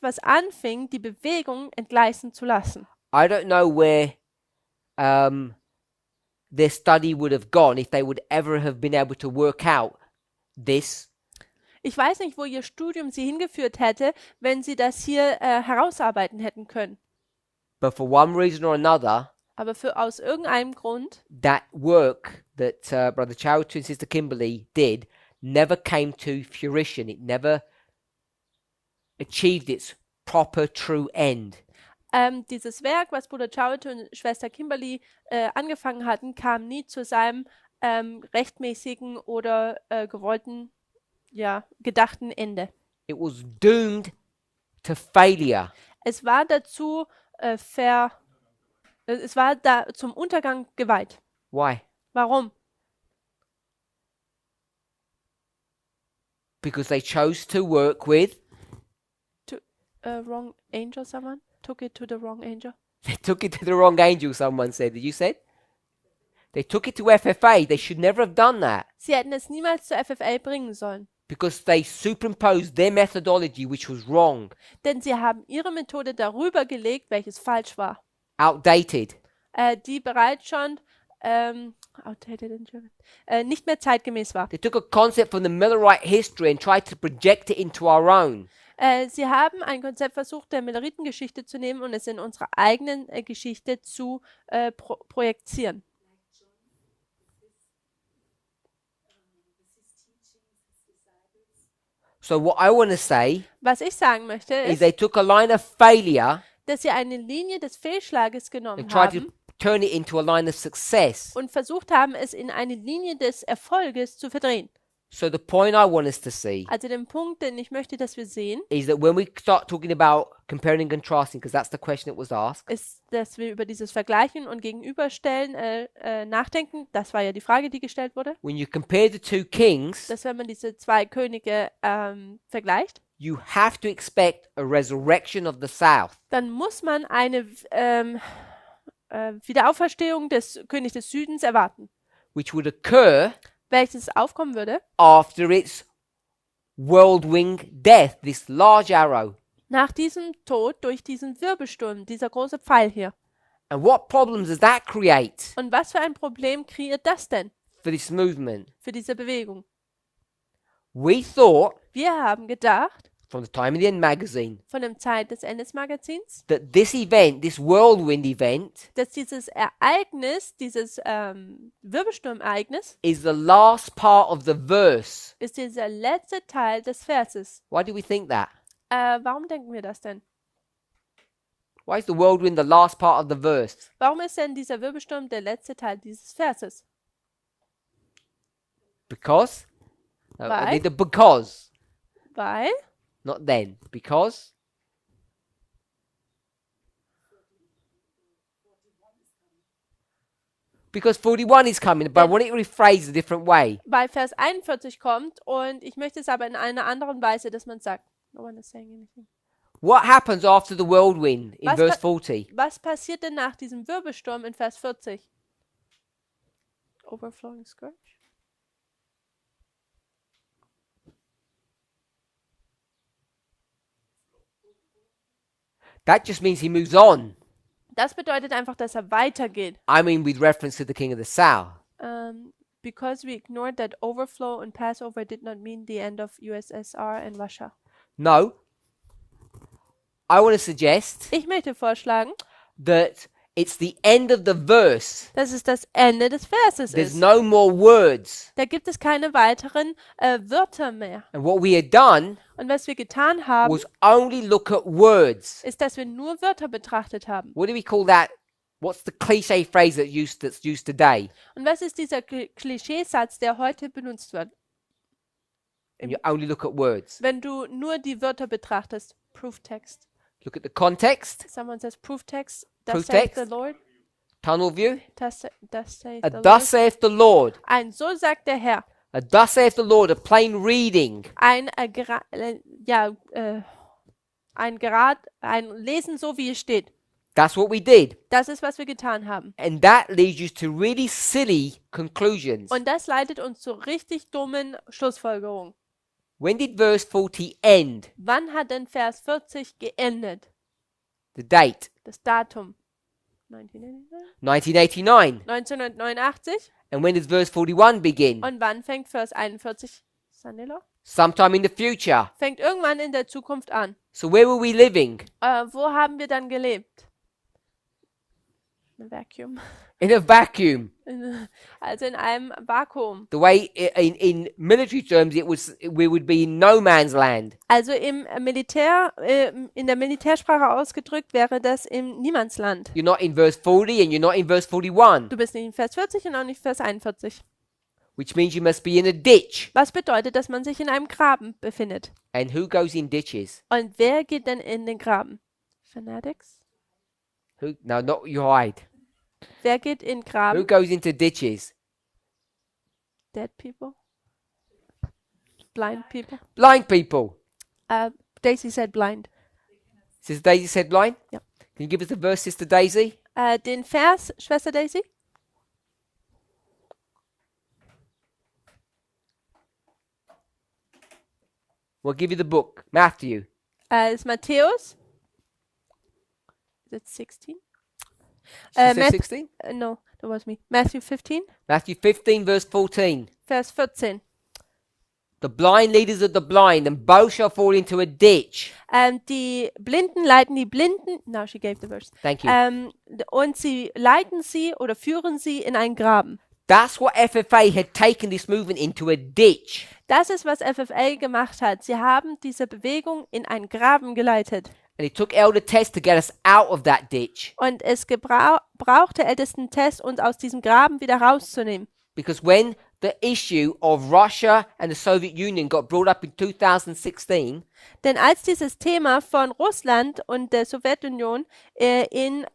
was anfing, die Bewegung entgleisen zu lassen.
I don't know where their study would have gone if they would ever have been able to work out this.
Ich weiß nicht, wo ihr Studium sie hingeführt hätte, wenn sie das hier herausarbeiten hätten können.
But for one reason or another,
Aber aus irgendeinem Grund,
that work that Brother Charity and Sister Kimberly did never came to fruition. It never achieved its proper, true end.
dieses Werk, was Bruder Charity und Schwester Kimberly angefangen hatten, kam nie zu seinem rechtmäßigen oder gewollten, gedachten Ende.
It was doomed to failure.
Es war dazu es war da zum Untergang geweiht.
Why?
Warum?
Because they chose to work with,
Wrong angel, someone? Took it to the wrong angel?
they took it to the wrong angel, someone said. Did you say? They took it to FFA. They should never have done that.
Sie hätten es niemals zur FFA bringen sollen.
Because they superimposed their methodology, which was wrong,
Denn sie haben ihre Methode darüber gelegt, welches falsch war.
outdated.
Die bereits schon outdated in German, nicht mehr zeitgemäß war.
They took a concept from the Millerite history and tried to project it into our own.
Sie haben ein Konzept versucht, der Milleritengeschichte zu nehmen und es in unserer eigenen Geschichte zu projizieren.
So what I want to say
Was ich sagen möchte,
is
ist,
they took a line of failure
dass sie eine Linie des Fehlschlages genommen
and tried to
haben
turn it into a line of success.
und versucht haben, es in eine Linie des Erfolges zu verdrehen.
So the point I want us to see
Also den Punkt, den ich möchte, dass wir sehen,
is that when we start talking about comparing and contrasting, because that's the question that was asked,
ist, dass wir über dieses Vergleichen und Gegenüberstellen nachdenken. Das war ja die Frage, die gestellt wurde.
when you compare the two kings,
Dass wenn man diese zwei Könige vergleicht,
you have to expect a resurrection of the south.
dann muss man eine Wiederauferstehung des Königs des Südens erwarten,
Which would occur
welches aufkommen würde
after its whirlwind death, this large arrow.
nach diesem Tod durch diesen Wirbelsturm, dieser große Pfeil hier.
And what problems does that create
Und was für ein Problem kreiert das denn
for this movement?
für diese Bewegung?
We thought
Wir haben gedacht,
from the Time of the End magazine,
von dem Zeit des Endes Magazins,
that this event, this whirlwind event,
dass dieses Ereignis, dieses Wirbelsturmereignis,
is the last part of the verse.
ist dieser letzte Teil des Verses.
Why do we think that?
Warum denken wir das denn?
Why is the whirlwind the last part of the verse?
Warum ist denn dieser Wirbelsturm der letzte Teil dieses Verses?
Because?
Why?
Need the because,
Weil,
not then. Because? Because 41 is coming, but I want it rephrased a different way.
weil Vers 41 kommt und ich möchte es aber in einer anderen Weise, dass man sagt. No one is saying anything.
What happens after the whirlwind in
Was
verse
pa-
40?
Was passiert denn nach diesem Wirbelsturm in Vers 40? Overflowing scourge?
That just means he moves on.
Das bedeutet einfach, dass er weitergeht.
I mean, with reference to the king of the south.
Because we ignored that overflow and Passover did not mean the end of USSR and Russia.
No. I want to suggest
Ich möchte vorschlagen,
that it's the end of the verse.
dass es das Ende des Verses
There's
ist.
no more words.
Da gibt es keine weiteren Wörter mehr.
And what we had done
Und was wir getan haben,
was only look at words.
ist, dass wir nur Wörter betrachtet haben.
What do we call that? What's the cliche phrase that's used today?
Und was ist dieser Klischeesatz, der heute benutzt wird?
And you only look at words.
Wenn du nur die Wörter betrachtest. Proof text.
Look at the context,
Someone says proof text.
Proof
Thus saith
text.
the Lord.
tunnel view.
Thus saith
A
the
thus
Lord.
saith the Lord.
Ein so sagt der Herr.
A thus saith the Lord, a plain reading.
Ein Lesen so wie es steht.
That's what we did.
Das ist, was wir getan haben.
And that leads you to really silly conclusions.
Und das leitet uns zu richtig dummen Schlussfolgerungen.
When did verse 40 end?
Wann hat denn Vers 40 geendet?
The date?
Das Datum. 1989?
1989.
1989.
And when does verse 41 begin?
Und wann fängt Vers 41 Sanilo?
Sometime in the future.
Fängt irgendwann in der Zukunft an.
So where were we living?
Wo haben wir dann gelebt? In a vacuum.
In a vacuum.
Also in einem Vakuum.
The way in military terms we would be in no man's land.
Also im Militär, in der Militärsprache ausgedrückt wäre das im Niemandsland.
You're not in verse 40 and you're not in verse 41,
Du bist nicht in Vers 40 und auch nicht Vers 41.
which means you must be in a ditch.
Was bedeutet, dass man sich in einem Graben befindet?
And who goes in ditches?
Und wer geht denn in den Graben? Fanatics?
No, not you hide.
Wer geht in
Who
Graben?
goes into ditches?
Dead people? Blind people?
Blind people.
Daisy said blind.
Sister Daisy said blind?
Yeah.
Can you give us the verse, Sister Daisy?
Den Vers, Schwester Daisy?
We'll give you the book. Matthew.
Ist Matthäus? Is it 16?
She said
Matt-
16?
No, that was me. Matthew 15,
Matthew 15, verse 14.
Vers 14.
The blind leaders of the blind, and both shall fall into a ditch.
Die Blinden leiten die Blinden. Now she gave the verse.
Thank you.
Und sie leiten sie oder führen sie in einen Graben.
That's what FFA had taken this movement into a ditch.
Das ist, was FFA gemacht hat. Sie haben diese Bewegung in einen Graben geleitet.
And it took Elder Tess to get us out of that ditch.
Und es brauchte ältesten Test, uns aus diesem Graben wieder rauszunehmen.
Because when the issue of Russia and the Soviet Union got brought up in 2016,
Denn als dieses Thema von Russland und der Sowjetunion in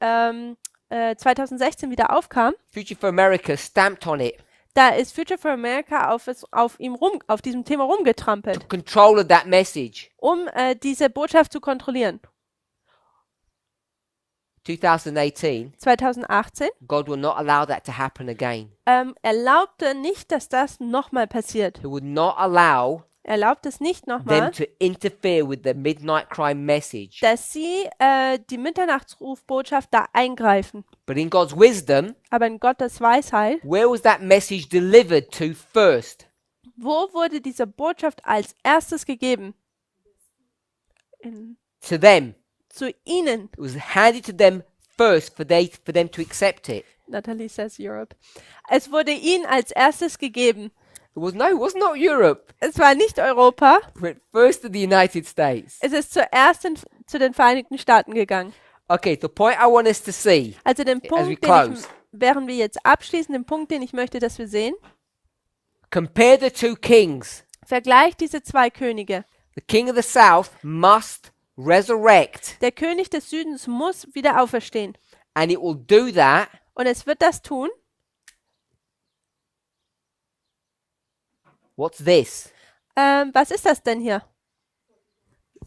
2016 wieder aufkam,
Future for America stamped on it,
da ist Future for America auf diesem Thema rumgetrampelt,
took control of that message.
diese Botschaft zu kontrollieren.
2018,
2018
God will not allow that to happen again.
erlaubte nicht, dass das nochmal passiert.
He would not allow
Erlaubt es nicht
them
nochmal,
to interfere with the midnight cry message.
dass sie die Mitternachtsrufbotschaft da eingreifen.
But in God's wisdom,
Aber in Gottes Weisheit,
where was that message delivered to first?
wo wurde diese Botschaft als erstes gegeben?
to them.
zu ihnen.
It was handed to them first for them to accept it.
Natalie says Europe. Es wurde ihnen als erstes gegeben.
It was not Europe.
Es war nicht Europa.
It went first to the United States.
Es ist zuerst zu den Vereinigten Staaten gegangen.
Okay, the point I want us to see
Also den
as we
Punkt,
close.
während wir jetzt abschließen, den Punkt, den ich möchte, dass wir sehen,
Compare the two kings.
vergleicht diese zwei Könige.
The king of the south must resurrect,
Der König des Südens muss wieder auferstehen.
and it will do that
Und es wird das tun.
What's this?
Was ist das denn hier?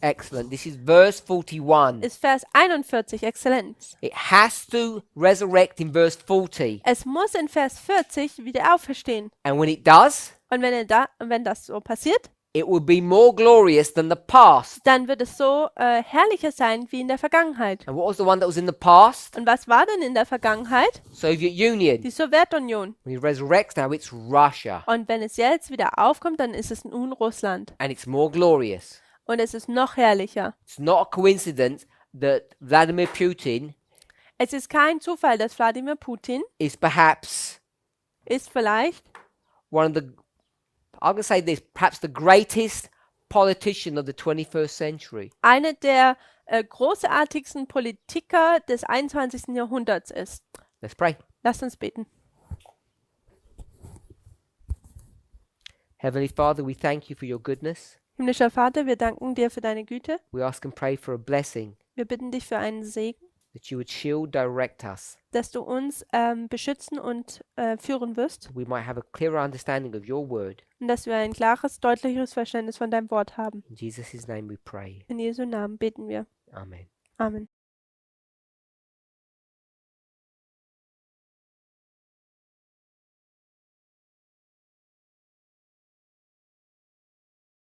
Excellent. This is verse 41.
Ist Vers 41, Exzellenz.
It has to resurrect in verse 40.
Es muss in Vers 40 wieder auferstehen.
And when it does,
Und wenn das so passiert,
it will be more glorious than the past.
dann wird es so herrlicher sein wie in der Vergangenheit.
And what was the one that was in the past?
Und was war denn in der Vergangenheit?
Soviet Union.
Die Sowjetunion.
When it resurrects now, it's Russia.
Und wenn es jetzt wieder aufkommt, dann ist es nun Russland.
And it's more glorious.
Und es ist noch herrlicher.
It's not a coincidence that Vladimir Putin
Es ist kein Zufall, dass Wladimir Putin
is perhaps
ist vielleicht
one of the, I'm going to say this, perhaps the greatest politician of the 21st century.
einer der großartigsten Politiker des 21. Jahrhunderts ist.
Let's pray.
Lasst uns beten.
Heavenly Father, we thank you for your goodness.
Himmlischer Vater, wir danken dir für deine Güte.
We ask and pray for a blessing,
Wir bitten dich für einen Segen,
that you would shield, direct us,
dass du uns beschützen und führen wirst
we might have a clearer understanding of your word.
und dass wir ein klares, deutlicheres Verständnis von deinem Wort haben.
In Jesus' name we pray.
In Jesu Namen beten wir.
Amen.
Amen.